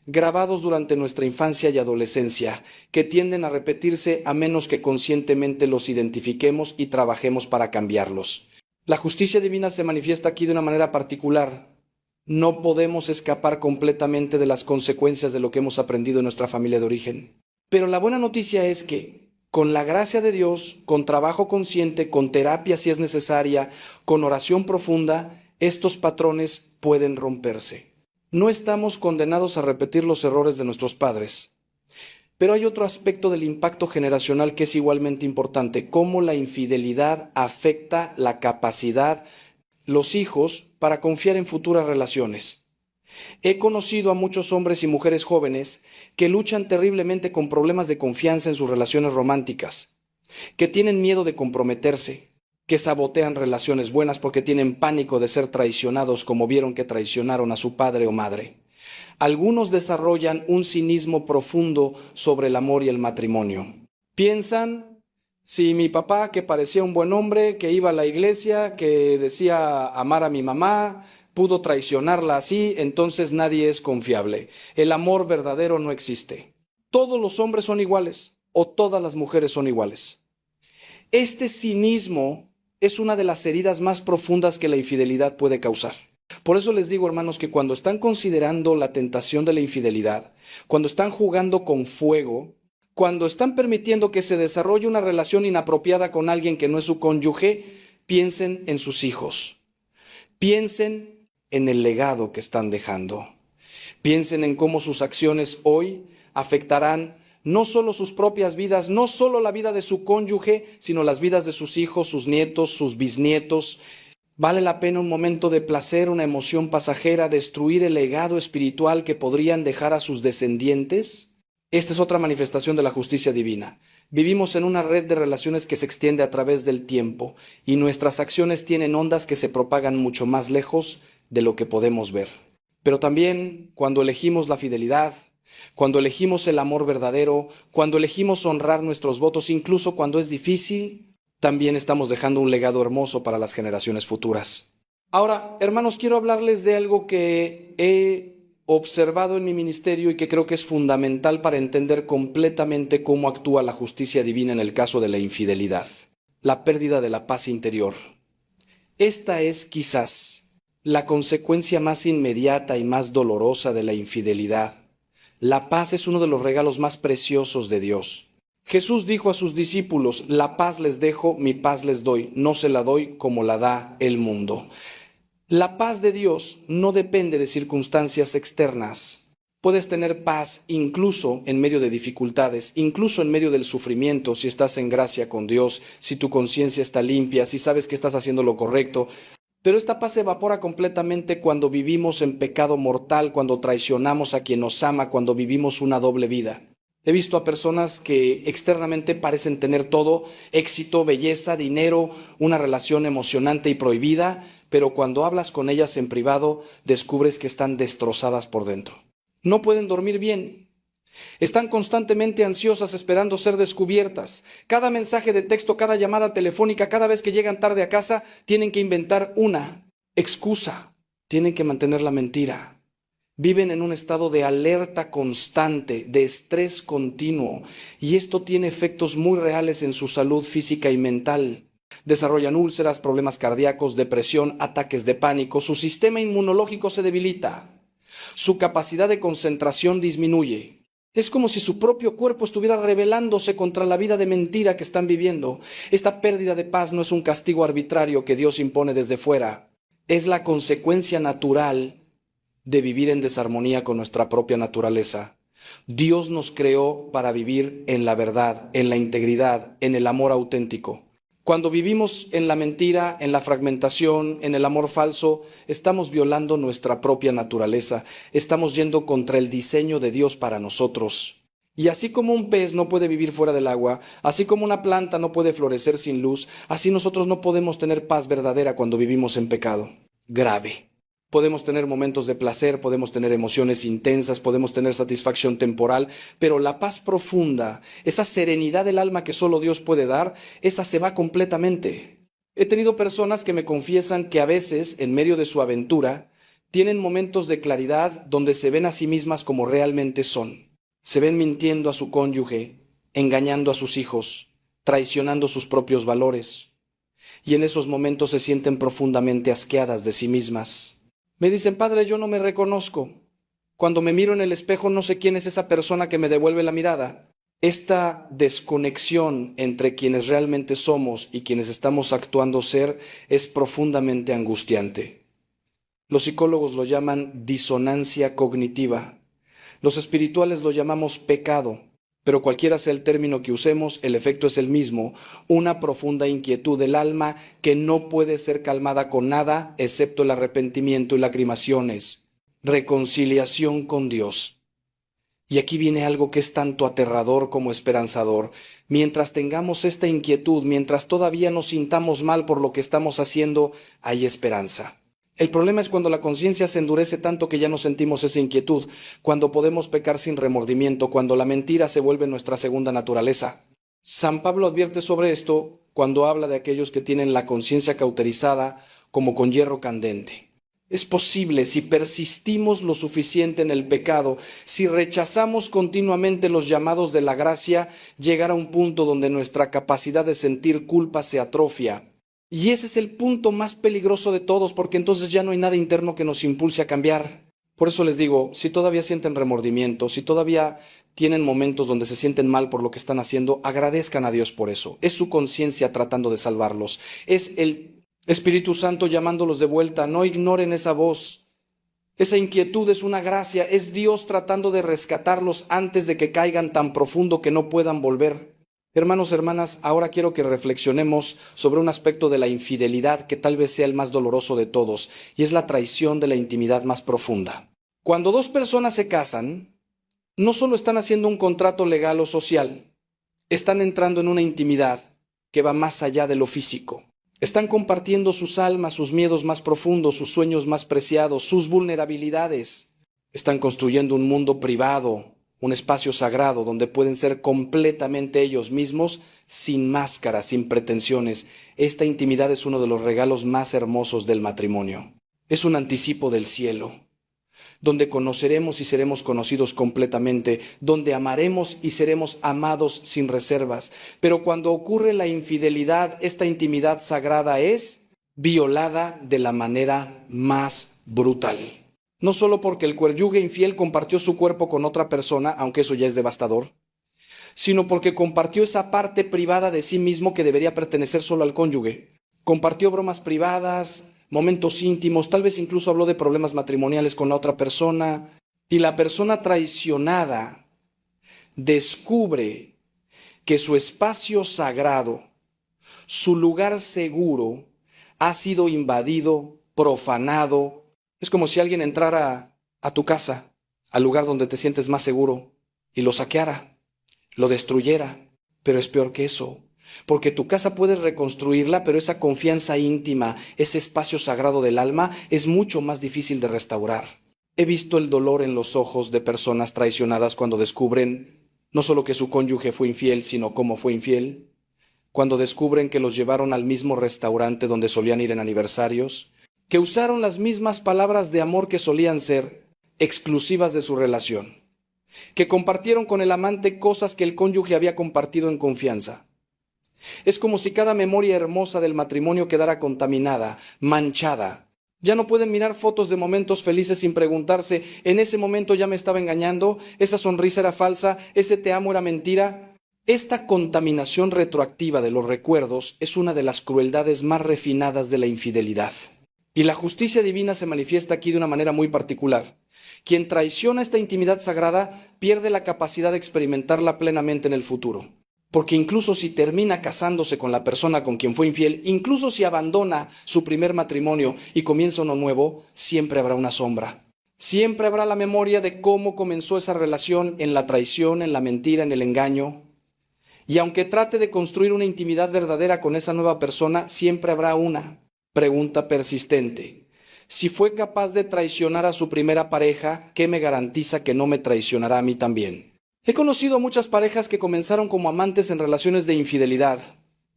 grabados durante nuestra infancia y adolescencia, que tienden a repetirse a menos que conscientemente los identifiquemos y trabajemos para cambiarlos. La justicia divina se manifiesta aquí de una manera particular. No podemos escapar completamente de las consecuencias de lo que hemos aprendido en nuestra familia de origen. Pero la buena noticia es que, con la gracia de Dios, con trabajo consciente, con terapia si es necesaria, con oración profunda, estos patrones pueden romperse. No estamos condenados a repetir los errores de nuestros padres. Pero hay otro aspecto del impacto generacional que es igualmente importante: cómo la infidelidad afecta la capacidad, los hijos, para confiar en futuras relaciones. He conocido a muchos hombres y mujeres jóvenes que luchan terriblemente con problemas de confianza en sus relaciones románticas, que tienen miedo de comprometerse, que sabotean relaciones buenas porque tienen pánico de ser traicionados como vieron que traicionaron a su padre o madre. Algunos desarrollan un cinismo profundo sobre el amor y el matrimonio. Piensan: si mi papá, que parecía un buen hombre, que iba a la iglesia, que decía amar a mi mamá, pudo traicionarla así, entonces nadie es confiable. El amor verdadero no existe. Todos los hombres son iguales o todas las mujeres son iguales. Este cinismo es una de las heridas más profundas que la infidelidad puede causar. Por eso les digo, hermanos, que cuando están considerando la tentación de la infidelidad, cuando están jugando con fuego, cuando están permitiendo que se desarrolle una relación inapropiada con alguien que no es su cónyuge, piensen en sus hijos. Piensen en el legado que están dejando. Piensen en cómo sus acciones hoy afectarán no solo sus propias vidas, no solo la vida de su cónyuge, sino las vidas de sus hijos, sus nietos, sus bisnietos. ¿Vale la pena un momento de placer, una emoción pasajera, destruir el legado espiritual que podrían dejar a sus descendientes? Esta es otra manifestación de la justicia divina. Vivimos en una red de relaciones que se extiende a través del tiempo y nuestras acciones tienen ondas que se propagan mucho más lejos de lo que podemos ver. Pero también cuando elegimos la fidelidad, cuando elegimos el amor verdadero, cuando elegimos honrar nuestros votos, incluso cuando es difícil, también estamos dejando un legado hermoso para las generaciones futuras. Ahora, hermanos, quiero hablarles de algo que he observado en mi ministerio y que creo que es fundamental para entender completamente cómo actúa la justicia divina en el caso de la infidelidad: la pérdida de la paz interior. Esta es quizás la consecuencia más inmediata y más dolorosa de la infidelidad. La paz es uno de los regalos más preciosos de Dios. Jesús dijo a sus discípulos: la paz les dejo, mi paz les doy, no se la doy como la da el mundo. La paz de Dios no depende de circunstancias externas. Puedes tener paz incluso en medio de dificultades, incluso en medio del sufrimiento, si estás en gracia con Dios, si tu conciencia está limpia, si sabes que estás haciendo lo correcto. Pero esta paz se evapora completamente cuando vivimos en pecado mortal, cuando traicionamos a quien nos ama, cuando vivimos una doble vida. He visto a personas que externamente parecen tener todo: éxito, belleza, dinero, una relación emocionante y prohibida, pero cuando hablas con ellas en privado, descubres que están destrozadas por dentro. No pueden dormir bien. Están constantemente ansiosas esperando ser descubiertas. Cada mensaje de texto, cada llamada telefónica, cada vez que llegan tarde a casa, tienen que inventar una excusa. Tienen que mantener la mentira. Viven en un estado de alerta constante, de estrés continuo, y esto tiene efectos muy reales en su salud física y mental. Desarrollan úlceras, problemas cardíacos, depresión, ataques de pánico, su sistema inmunológico se debilita, su capacidad de concentración disminuye. Es como si su propio cuerpo estuviera rebelándose contra la vida de mentira que están viviendo. Esta pérdida de paz no es un castigo arbitrario que Dios impone desde fuera, es la consecuencia natural de vivir en desarmonía con nuestra propia naturaleza. Dios nos creó para vivir en la verdad, en la integridad, en el amor auténtico. Cuando vivimos en la mentira, en la fragmentación, en el amor falso, estamos violando nuestra propia naturaleza, estamos yendo contra el diseño de Dios para nosotros. Y así como un pez no puede vivir fuera del agua, así como una planta no puede florecer sin luz, así nosotros no podemos tener paz verdadera cuando vivimos en pecado. Grave. Podemos tener momentos de placer, podemos tener emociones intensas, podemos tener satisfacción temporal, pero la paz profunda, esa serenidad del alma que solo Dios puede dar, esa se va completamente. He tenido personas que me confiesan que a veces, en medio de su aventura, tienen momentos de claridad donde se ven a sí mismas como realmente son. Se ven mintiendo a su cónyuge, engañando a sus hijos, traicionando sus propios valores. Y en esos momentos se sienten profundamente asqueadas de sí mismas. Me dicen, padre, yo no me reconozco. Cuando me miro en el espejo no sé quién es esa persona que me devuelve la mirada. Esta desconexión entre quienes realmente somos y quienes estamos actuando ser es profundamente angustiante. Los psicólogos lo llaman disonancia cognitiva. Los espirituales lo llamamos pecado. Pero cualquiera sea el término que usemos, el efecto es el mismo, una profunda inquietud del alma que no puede ser calmada con nada excepto el arrepentimiento y lacrimaciones, reconciliación con Dios. Y aquí viene algo que es tanto aterrador como esperanzador. Mientras tengamos esta inquietud, mientras todavía nos sintamos mal por lo que estamos haciendo, hay esperanza. El problema es cuando la conciencia se endurece tanto que ya no sentimos esa inquietud, cuando podemos pecar sin remordimiento, cuando la mentira se vuelve nuestra segunda naturaleza. San Pablo advierte sobre esto cuando habla de aquellos que tienen la conciencia cauterizada como con hierro candente. Es posible, si persistimos lo suficiente en el pecado, si rechazamos continuamente los llamados de la gracia, llegar a un punto donde nuestra capacidad de sentir culpa se atrofia. Y ese es el punto más peligroso de todos, porque entonces ya no hay nada interno que nos impulse a cambiar. Por eso les digo, si todavía sienten remordimiento, si todavía tienen momentos donde se sienten mal por lo que están haciendo, agradezcan a Dios por eso. Es su conciencia tratando de salvarlos. Es el Espíritu Santo llamándolos de vuelta. No ignoren esa voz. Esa inquietud es una gracia. Es Dios tratando de rescatarlos antes de que caigan tan profundo que no puedan volver. Hermanos, hermanas, ahora quiero que reflexionemos sobre un aspecto de la infidelidad que tal vez sea el más doloroso de todos, y es la traición de la intimidad más profunda. Cuando dos personas se casan, no solo están haciendo un contrato legal o social, están entrando en una intimidad que va más allá de lo físico. Están compartiendo sus almas, sus miedos más profundos, sus sueños más preciados, sus vulnerabilidades. Están construyendo un mundo privado, un espacio sagrado donde pueden ser completamente ellos mismos, sin máscaras, sin pretensiones. Esta intimidad es uno de los regalos más hermosos del matrimonio. Es un anticipo del cielo, donde conoceremos y seremos conocidos completamente, donde amaremos y seremos amados sin reservas. Pero cuando ocurre la infidelidad, esta intimidad sagrada es violada de la manera más brutal. No solo porque el cónyuge infiel compartió su cuerpo con otra persona, aunque eso ya es devastador, sino porque compartió esa parte privada de sí mismo que debería pertenecer solo al cónyuge. Compartió bromas privadas, momentos íntimos, tal vez incluso habló de problemas matrimoniales con la otra persona, y la persona traicionada descubre que su espacio sagrado, su lugar seguro, ha sido invadido, profanado. Es como si alguien entrara a tu casa, al lugar donde te sientes más seguro, y lo saqueara, lo destruyera. Pero es peor que eso, porque tu casa puedes reconstruirla, pero esa confianza íntima, ese espacio sagrado del alma, es mucho más difícil de restaurar. He visto el dolor en los ojos de personas traicionadas cuando descubren no solo que su cónyuge fue infiel, sino cómo fue infiel. Cuando descubren que los llevaron al mismo restaurante donde solían ir en aniversarios, que usaron las mismas palabras de amor que solían ser exclusivas de su relación, que compartieron con el amante cosas que el cónyuge había compartido en confianza. Es como si cada memoria hermosa del matrimonio quedara contaminada, manchada. Ya no pueden mirar fotos de momentos felices sin preguntarse, ¿en ese momento ya me estaba engañando? ¿Esa sonrisa era falsa? ¿Ese te amo era mentira? Esta contaminación retroactiva de los recuerdos es una de las crueldades más refinadas de la infidelidad. Y la justicia divina se manifiesta aquí de una manera muy particular. Quien traiciona esta intimidad sagrada pierde la capacidad de experimentarla plenamente en el futuro. Porque incluso si termina casándose con la persona con quien fue infiel, incluso si abandona su primer matrimonio y comienza uno nuevo, siempre habrá una sombra. Siempre habrá la memoria de cómo comenzó esa relación en la traición, en la mentira, en el engaño. Y aunque trate de construir una intimidad verdadera con esa nueva persona, siempre habrá una pregunta persistente. Si fue capaz de traicionar a su primera pareja, ¿qué me garantiza que no me traicionará a mí también? He conocido muchas parejas que comenzaron como amantes en relaciones de infidelidad,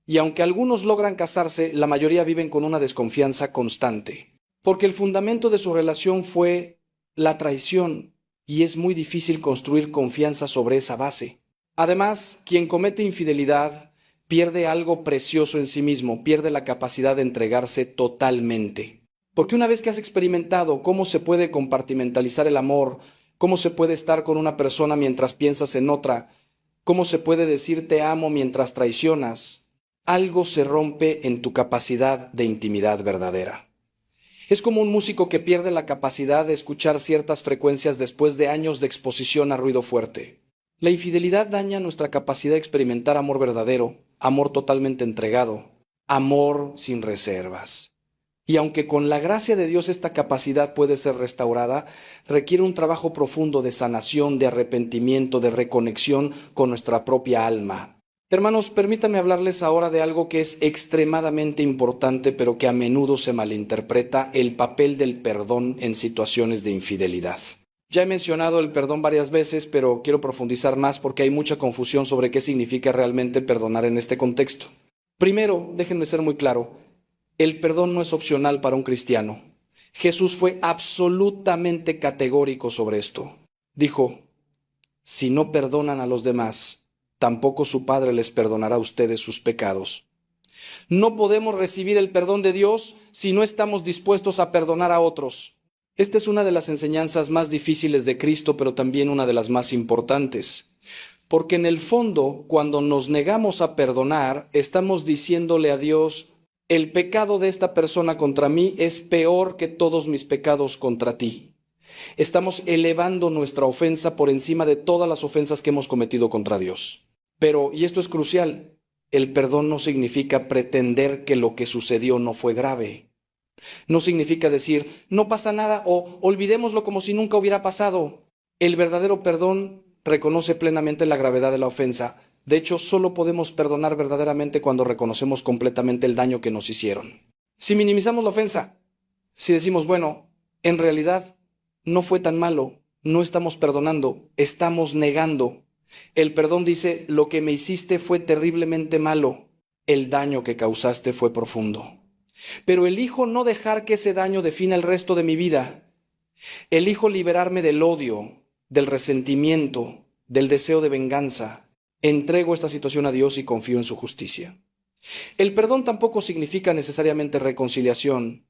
y aunque algunos logran casarse, la mayoría viven con una desconfianza constante, porque el fundamento de su relación fue la traición, y es muy difícil construir confianza sobre esa base. Además, quien comete infidelidad pierde algo precioso en sí mismo, pierde la capacidad de entregarse totalmente. Porque una vez que has experimentado cómo se puede compartimentalizar el amor, cómo se puede estar con una persona mientras piensas en otra, cómo se puede decir te amo mientras traicionas, algo se rompe en tu capacidad de intimidad verdadera. Es como un músico que pierde la capacidad de escuchar ciertas frecuencias después de años de exposición a ruido fuerte. La infidelidad daña nuestra capacidad de experimentar amor verdadero, amor totalmente entregado, amor sin reservas. Y aunque con la gracia de Dios esta capacidad puede ser restaurada, requiere un trabajo profundo de sanación, de arrepentimiento, de reconexión con nuestra propia alma. Hermanos, permítanme hablarles ahora de algo que es extremadamente importante, pero que a menudo se malinterpreta: el papel del perdón en situaciones de infidelidad. Ya he mencionado el perdón varias veces, pero quiero profundizar más porque hay mucha confusión sobre qué significa realmente perdonar en este contexto. Primero, déjenme ser muy claro. El perdón no es opcional para un cristiano. Jesús fue absolutamente categórico sobre esto. Dijo, si no perdonan a los demás, tampoco su Padre les perdonará a ustedes sus pecados. No podemos recibir el perdón de Dios si no estamos dispuestos a perdonar a otros. Esta es una de las enseñanzas más difíciles de Cristo, pero también una de las más importantes. Porque en el fondo, cuando nos negamos a perdonar, estamos diciéndole a Dios, el pecado de esta persona contra mí es peor que todos mis pecados contra ti. Estamos elevando nuestra ofensa por encima de todas las ofensas que hemos cometido contra Dios. Pero, y esto es crucial, el perdón no significa pretender que lo que sucedió no fue grave. No significa decir, no pasa nada o olvidémoslo como si nunca hubiera pasado. El verdadero perdón reconoce plenamente la gravedad de la ofensa. De hecho, solo podemos perdonar verdaderamente cuando reconocemos completamente el daño que nos hicieron. Si minimizamos la ofensa, si decimos, bueno, en realidad no fue tan malo, no estamos perdonando, estamos negando. El perdón dice, lo que me hiciste fue terriblemente malo, el daño que causaste fue profundo. Pero elijo no dejar que ese daño defina el resto de mi vida. Elijo liberarme del odio, del resentimiento, del deseo de venganza. Entrego esta situación a Dios y confío en su justicia. El perdón tampoco significa necesariamente reconciliación.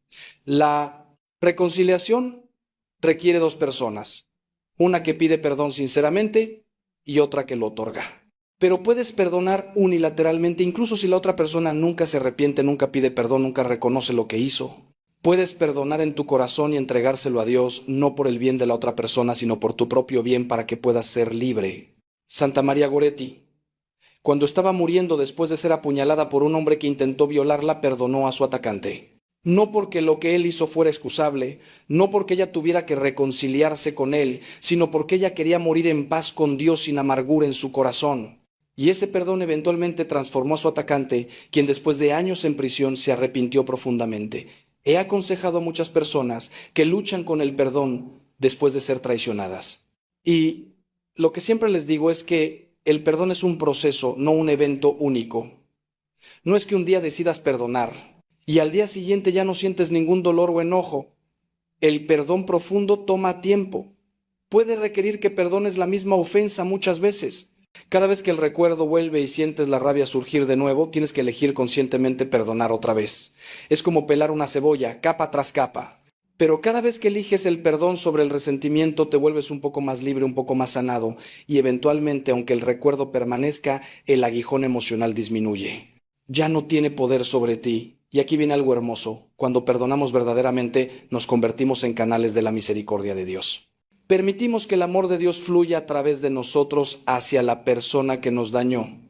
La reconciliación requiere dos personas, una que pide perdón sinceramente y otra que lo otorga. Pero puedes perdonar unilateralmente, incluso si la otra persona nunca se arrepiente, nunca pide perdón, nunca reconoce lo que hizo. Puedes perdonar en tu corazón y entregárselo a Dios, no por el bien de la otra persona, sino por tu propio bien, para que puedas ser libre. Santa María Goretti, cuando estaba muriendo después de ser apuñalada por un hombre que intentó violarla, perdonó a su atacante. No porque lo que él hizo fuera excusable, no porque ella tuviera que reconciliarse con él, sino porque ella quería morir en paz con Dios sin amargura en su corazón. Y ese perdón eventualmente transformó a su atacante, quien después de años en prisión se arrepintió profundamente. He aconsejado a muchas personas que luchan con el perdón después de ser traicionadas. Y lo que siempre les digo es que el perdón es un proceso, no un evento único. No es que un día decidas perdonar y al día siguiente ya no sientes ningún dolor o enojo. El perdón profundo toma tiempo. Puede requerir que perdones la misma ofensa muchas veces, Cada vez que el recuerdo vuelve y sientes la rabia surgir de nuevo, tienes que elegir conscientemente perdonar otra vez. Es como pelar una cebolla, capa tras capa. Pero cada vez que eliges el perdón sobre el resentimiento, te vuelves un poco más libre, un poco más sanado, y eventualmente, aunque el recuerdo permanezca, el aguijón emocional disminuye. Ya no tiene poder sobre ti. Y aquí viene algo hermoso. Cuando perdonamos verdaderamente, nos convertimos en canales de la misericordia de Dios. Permitimos que el amor de Dios fluya a través de nosotros hacia la persona que nos dañó.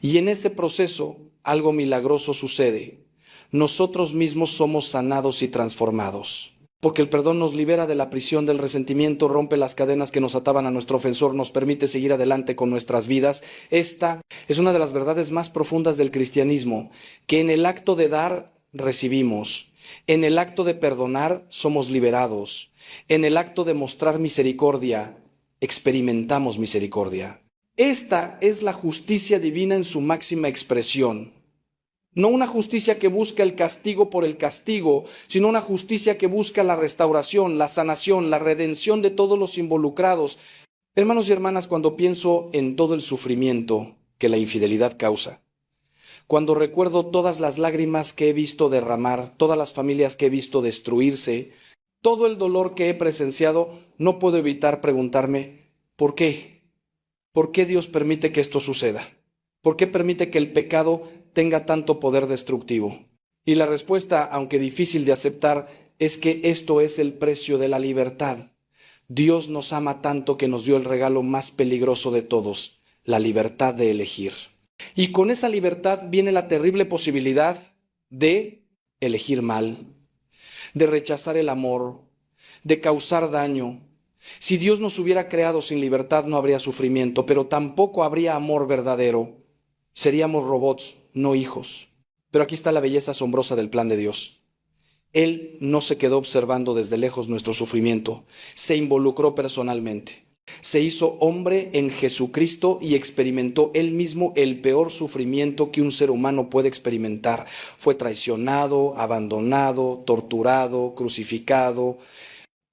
Y en ese proceso, algo milagroso sucede. Nosotros mismos somos sanados y transformados. Porque el perdón nos libera de la prisión del resentimiento, rompe las cadenas que nos ataban a nuestro ofensor, nos permite seguir adelante con nuestras vidas. Esta es una de las verdades más profundas del cristianismo, que en el acto de dar, recibimos. En el acto de perdonar, somos liberados. En el acto de mostrar misericordia, experimentamos misericordia. Esta es la justicia divina en su máxima expresión. No una justicia que busca el castigo por el castigo, sino una justicia que busca la restauración, la sanación, la redención de todos los involucrados. Hermanos y hermanas, cuando pienso en todo el sufrimiento que la infidelidad causa, cuando recuerdo todas las lágrimas que he visto derramar, todas las familias que he visto destruirse, todo el dolor que he presenciado, no puedo evitar preguntarme, ¿por qué? ¿Por qué Dios permite que esto suceda? ¿Por qué permite que el pecado tenga tanto poder destructivo? Y la respuesta, aunque difícil de aceptar, es que esto es el precio de la libertad. Dios nos ama tanto que nos dio el regalo más peligroso de todos, la libertad de elegir. Y con esa libertad viene la terrible posibilidad de elegir mal, de rechazar el amor, de causar daño. Si Dios nos hubiera creado sin libertad, no habría sufrimiento, pero tampoco habría amor verdadero. Seríamos robots, no hijos. Pero aquí está la belleza asombrosa del plan de Dios. Él no se quedó observando desde lejos nuestro sufrimiento, se involucró personalmente. Se hizo hombre en Jesucristo y experimentó él mismo el peor sufrimiento que un ser humano puede experimentar. Fue traicionado, abandonado, torturado, crucificado.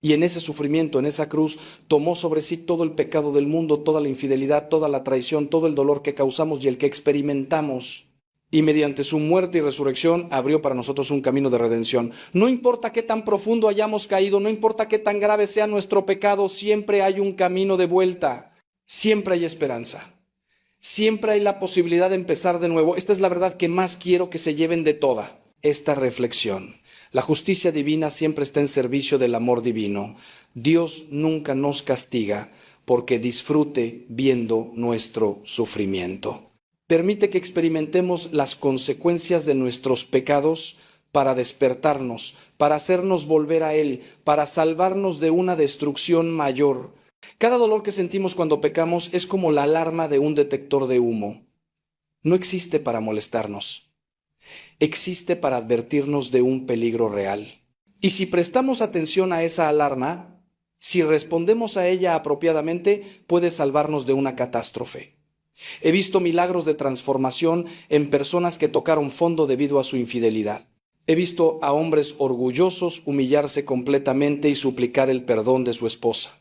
Y en ese sufrimiento, en esa cruz, tomó sobre sí todo el pecado del mundo, toda la infidelidad, toda la traición, todo el dolor que causamos y el que experimentamos. Y mediante su muerte y resurrección abrió para nosotros un camino de redención. No importa qué tan profundo hayamos caído, no importa qué tan grave sea nuestro pecado, siempre hay un camino de vuelta. Siempre hay esperanza. Siempre hay la posibilidad de empezar de nuevo. Esta es la verdad que más quiero que se lleven de toda esta reflexión. La justicia divina siempre está en servicio del amor divino. Dios nunca nos castiga porque disfrute viendo nuestro sufrimiento. Permite que experimentemos las consecuencias de nuestros pecados para despertarnos, para hacernos volver a Él, para salvarnos de una destrucción mayor. Cada dolor que sentimos cuando pecamos es como la alarma de un detector de humo. No existe para molestarnos. Existe para advertirnos de un peligro real. Y si prestamos atención a esa alarma, si respondemos a ella apropiadamente, puede salvarnos de una catástrofe. He visto milagros de transformación en personas que tocaron fondo debido a su infidelidad. He visto a hombres orgullosos humillarse completamente y suplicar el perdón de su esposa.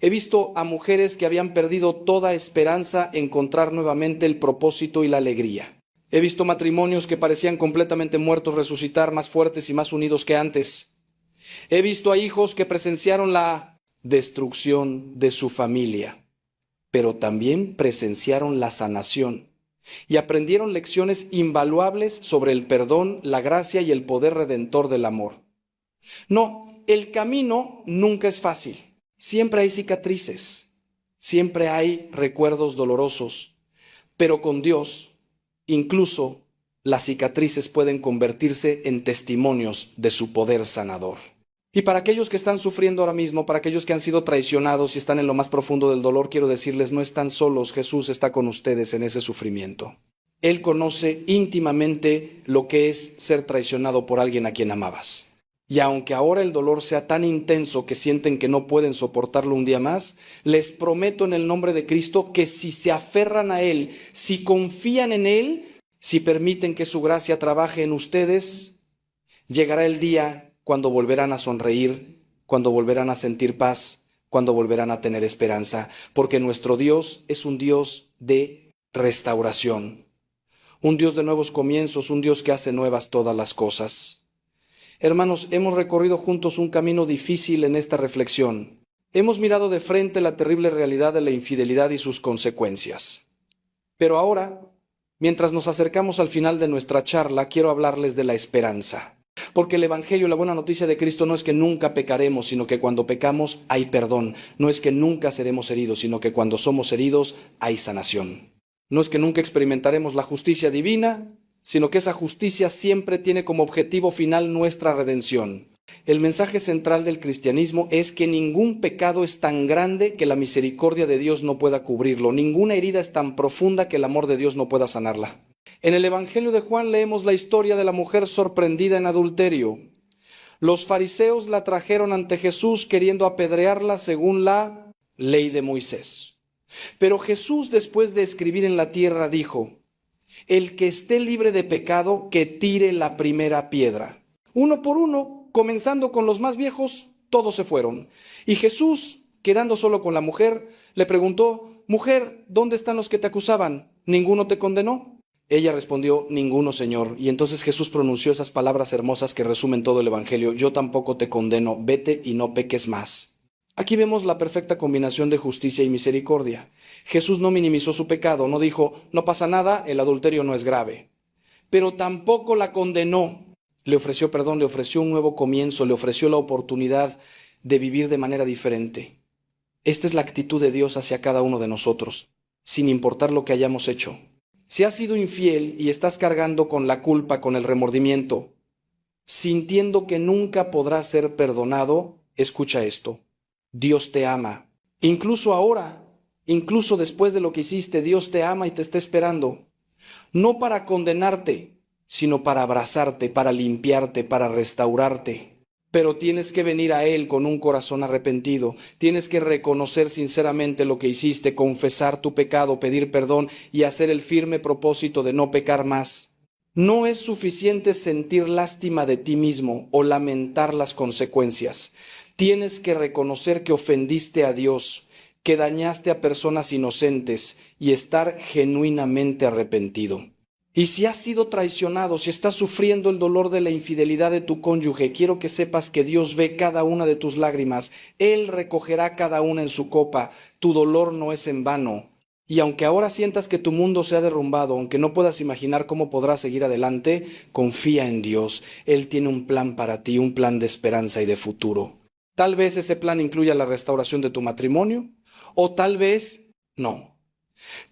He visto a mujeres que habían perdido toda esperanza encontrar nuevamente el propósito y la alegría. He visto matrimonios que parecían completamente muertos resucitar más fuertes y más unidos que antes. He visto a hijos que presenciaron la destrucción de su familia, pero también presenciaron la sanación y aprendieron lecciones invaluables sobre el perdón, la gracia y el poder redentor del amor. No, el camino nunca es fácil. Siempre hay cicatrices, siempre hay recuerdos dolorosos, pero con Dios, incluso las cicatrices pueden convertirse en testimonios de su poder sanador. Y para aquellos que están sufriendo ahora mismo, para aquellos que han sido traicionados y están en lo más profundo del dolor, quiero decirles, no están solos, Jesús está con ustedes en ese sufrimiento. Él conoce íntimamente lo que es ser traicionado por alguien a quien amabas. Y aunque ahora el dolor sea tan intenso que sienten que no pueden soportarlo un día más, les prometo en el nombre de Cristo que si se aferran a Él, si confían en Él, si permiten que su gracia trabaje en ustedes, llegará el día cuando volverán a sonreír, cuando volverán a sentir paz, cuándo volverán a tener esperanza, porque nuestro Dios es un Dios de restauración, un Dios de nuevos comienzos, un Dios que hace nuevas todas las cosas. Hermanos, hemos recorrido juntos un camino difícil en esta reflexión. Hemos mirado de frente la terrible realidad de la infidelidad y sus consecuencias. Pero ahora, mientras nos acercamos al final de nuestra charla, quiero hablarles de la esperanza. Porque el Evangelio, la buena noticia de Cristo, no es que nunca pecaremos, sino que cuando pecamos hay perdón. No es que nunca seremos heridos, sino que cuando somos heridos hay sanación. No es que nunca experimentaremos la justicia divina, sino que esa justicia siempre tiene como objetivo final nuestra redención. El mensaje central del cristianismo es que ningún pecado es tan grande que la misericordia de Dios no pueda cubrirlo. Ninguna herida es tan profunda que el amor de Dios no pueda sanarla. En el Evangelio de Juan leemos la historia de la mujer sorprendida en adulterio. Los fariseos la trajeron ante Jesús queriendo apedrearla según la ley de Moisés. Pero Jesús, después de escribir en la tierra, dijo: el que esté libre de pecado, que tire la primera piedra. Uno por uno, comenzando con los más viejos, todos se fueron. Y Jesús, quedando solo con la mujer, le preguntó: mujer, ¿dónde están los que te acusaban? ¿Ninguno te condenó? Ella respondió: ninguno, Señor. Y entonces Jesús pronunció esas palabras hermosas que resumen todo el Evangelio: yo tampoco te condeno, vete y no peques más. Aquí vemos la perfecta combinación de justicia y misericordia. Jesús no minimizó su pecado, no dijo: no pasa nada, el adulterio no es grave. Pero tampoco la condenó. Le ofreció perdón, le ofreció un nuevo comienzo, le ofreció la oportunidad de vivir de manera diferente. Esta es la actitud de Dios hacia cada uno de nosotros, sin importar lo que hayamos hecho. Si has sido infiel y estás cargando con la culpa, con el remordimiento, sintiendo que nunca podrás ser perdonado, escucha esto: Dios te ama. Incluso ahora, incluso después de lo que hiciste, Dios te ama y te está esperando. No para condenarte, sino para abrazarte, para limpiarte, para restaurarte. Pero tienes que venir a Él con un corazón arrepentido. Tienes que reconocer sinceramente lo que hiciste, confesar tu pecado, pedir perdón y hacer el firme propósito de no pecar más. No es suficiente sentir lástima de ti mismo o lamentar las consecuencias. Tienes que reconocer que ofendiste a Dios, que dañaste a personas inocentes y estar genuinamente arrepentido. Y si has sido traicionado, si estás sufriendo el dolor de la infidelidad de tu cónyuge, quiero que sepas que Dios ve cada una de tus lágrimas. Él recogerá cada una en su copa. Tu dolor no es en vano. Y aunque ahora sientas que tu mundo se ha derrumbado, aunque no puedas imaginar cómo podrás seguir adelante, confía en Dios. Él tiene un plan para ti, un plan de esperanza y de futuro. Tal vez ese plan incluya la restauración de tu matrimonio, o tal vez no.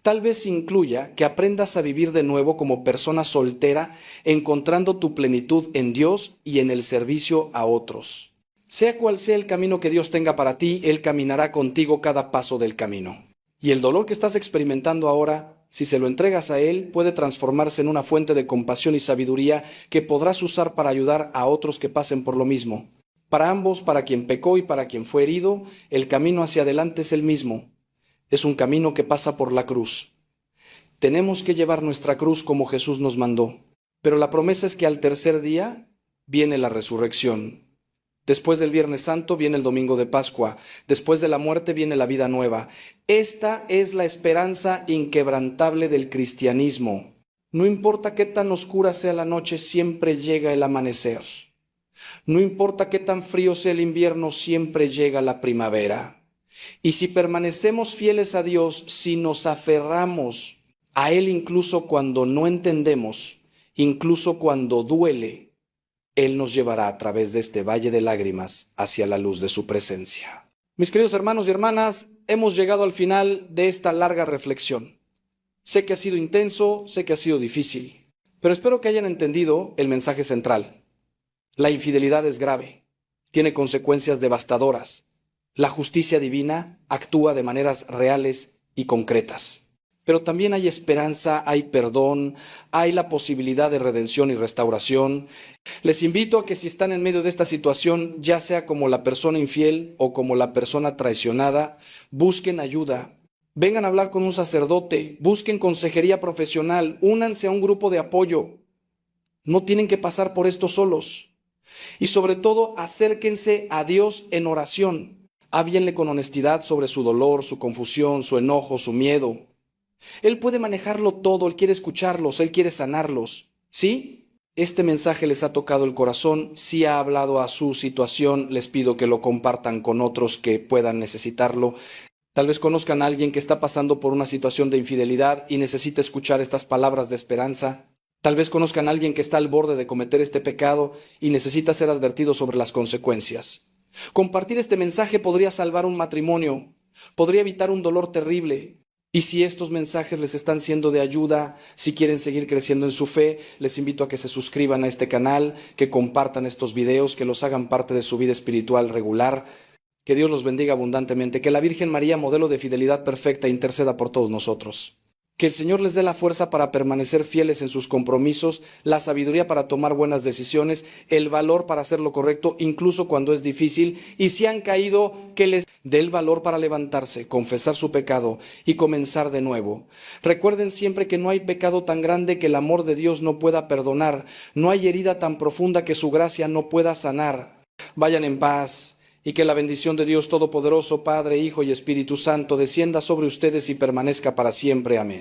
Tal vez incluya que aprendas a vivir de nuevo como persona soltera, encontrando tu plenitud en Dios y en el servicio a otros. Sea cual sea el camino que Dios tenga para ti, Él caminará contigo cada paso del camino. Y el dolor que estás experimentando ahora, si se lo entregas a Él, puede transformarse en una fuente de compasión y sabiduría que podrás usar para ayudar a otros que pasen por lo mismo. Para ambos, para quien pecó y para quien fue herido, el camino hacia adelante es el mismo. Es un camino que pasa por la cruz. Tenemos que llevar nuestra cruz como Jesús nos mandó. Pero la promesa es que al tercer día viene la resurrección. Después del Viernes Santo viene el Domingo de Pascua. Después de la muerte viene la vida nueva. Esta es la esperanza inquebrantable del cristianismo. No importa qué tan oscura sea la noche, siempre llega el amanecer. No importa qué tan frío sea el invierno, siempre llega la primavera. Y si permanecemos fieles a Dios, si nos aferramos a Él incluso cuando no entendemos, incluso cuando duele, Él nos llevará a través de este valle de lágrimas hacia la luz de su presencia. Mis queridos hermanos y hermanas, hemos llegado al final de esta larga reflexión. Sé que ha sido intenso, sé que ha sido difícil, pero espero que hayan entendido el mensaje central. La infidelidad es grave, tiene consecuencias devastadoras. La justicia divina actúa de maneras reales y concretas. Pero también hay esperanza, hay perdón, hay la posibilidad de redención y restauración. Les invito a que si están en medio de esta situación, ya sea como la persona infiel o como la persona traicionada, busquen ayuda. Vengan a hablar con un sacerdote, busquen consejería profesional, únanse a un grupo de apoyo. No tienen que pasar por esto solos. Y sobre todo, acérquense a Dios en oración. Háblenle con honestidad sobre su dolor, su confusión, su enojo, su miedo. Él puede manejarlo todo, Él quiere escucharlos, Él quiere sanarlos. ¿Sí? Este mensaje les ha tocado el corazón, sí ha hablado a su situación, les pido que lo compartan con otros que puedan necesitarlo. Tal vez conozcan a alguien que está pasando por una situación de infidelidad y necesita escuchar estas palabras de esperanza. Tal vez conozcan a alguien que está al borde de cometer este pecado y necesita ser advertido sobre las consecuencias. Compartir este mensaje podría salvar un matrimonio, podría evitar un dolor terrible. Y si estos mensajes les están siendo de ayuda, si quieren seguir creciendo en su fe, les invito a que se suscriban a este canal, que compartan estos videos, que los hagan parte de su vida espiritual regular. Que Dios los bendiga abundantemente, que la Virgen María, modelo de fidelidad perfecta, interceda por todos nosotros. Que el Señor les dé la fuerza para permanecer fieles en sus compromisos, la sabiduría para tomar buenas decisiones, el valor para hacer lo correcto, incluso cuando es difícil, y si han caído, que les dé el valor para levantarse, confesar su pecado y comenzar de nuevo. Recuerden siempre que no hay pecado tan grande que el amor de Dios no pueda perdonar, no hay herida tan profunda que su gracia no pueda sanar. Vayan en paz. Y que la bendición de Dios Todopoderoso, Padre, Hijo y Espíritu Santo, descienda sobre ustedes y permanezca para siempre. Amén.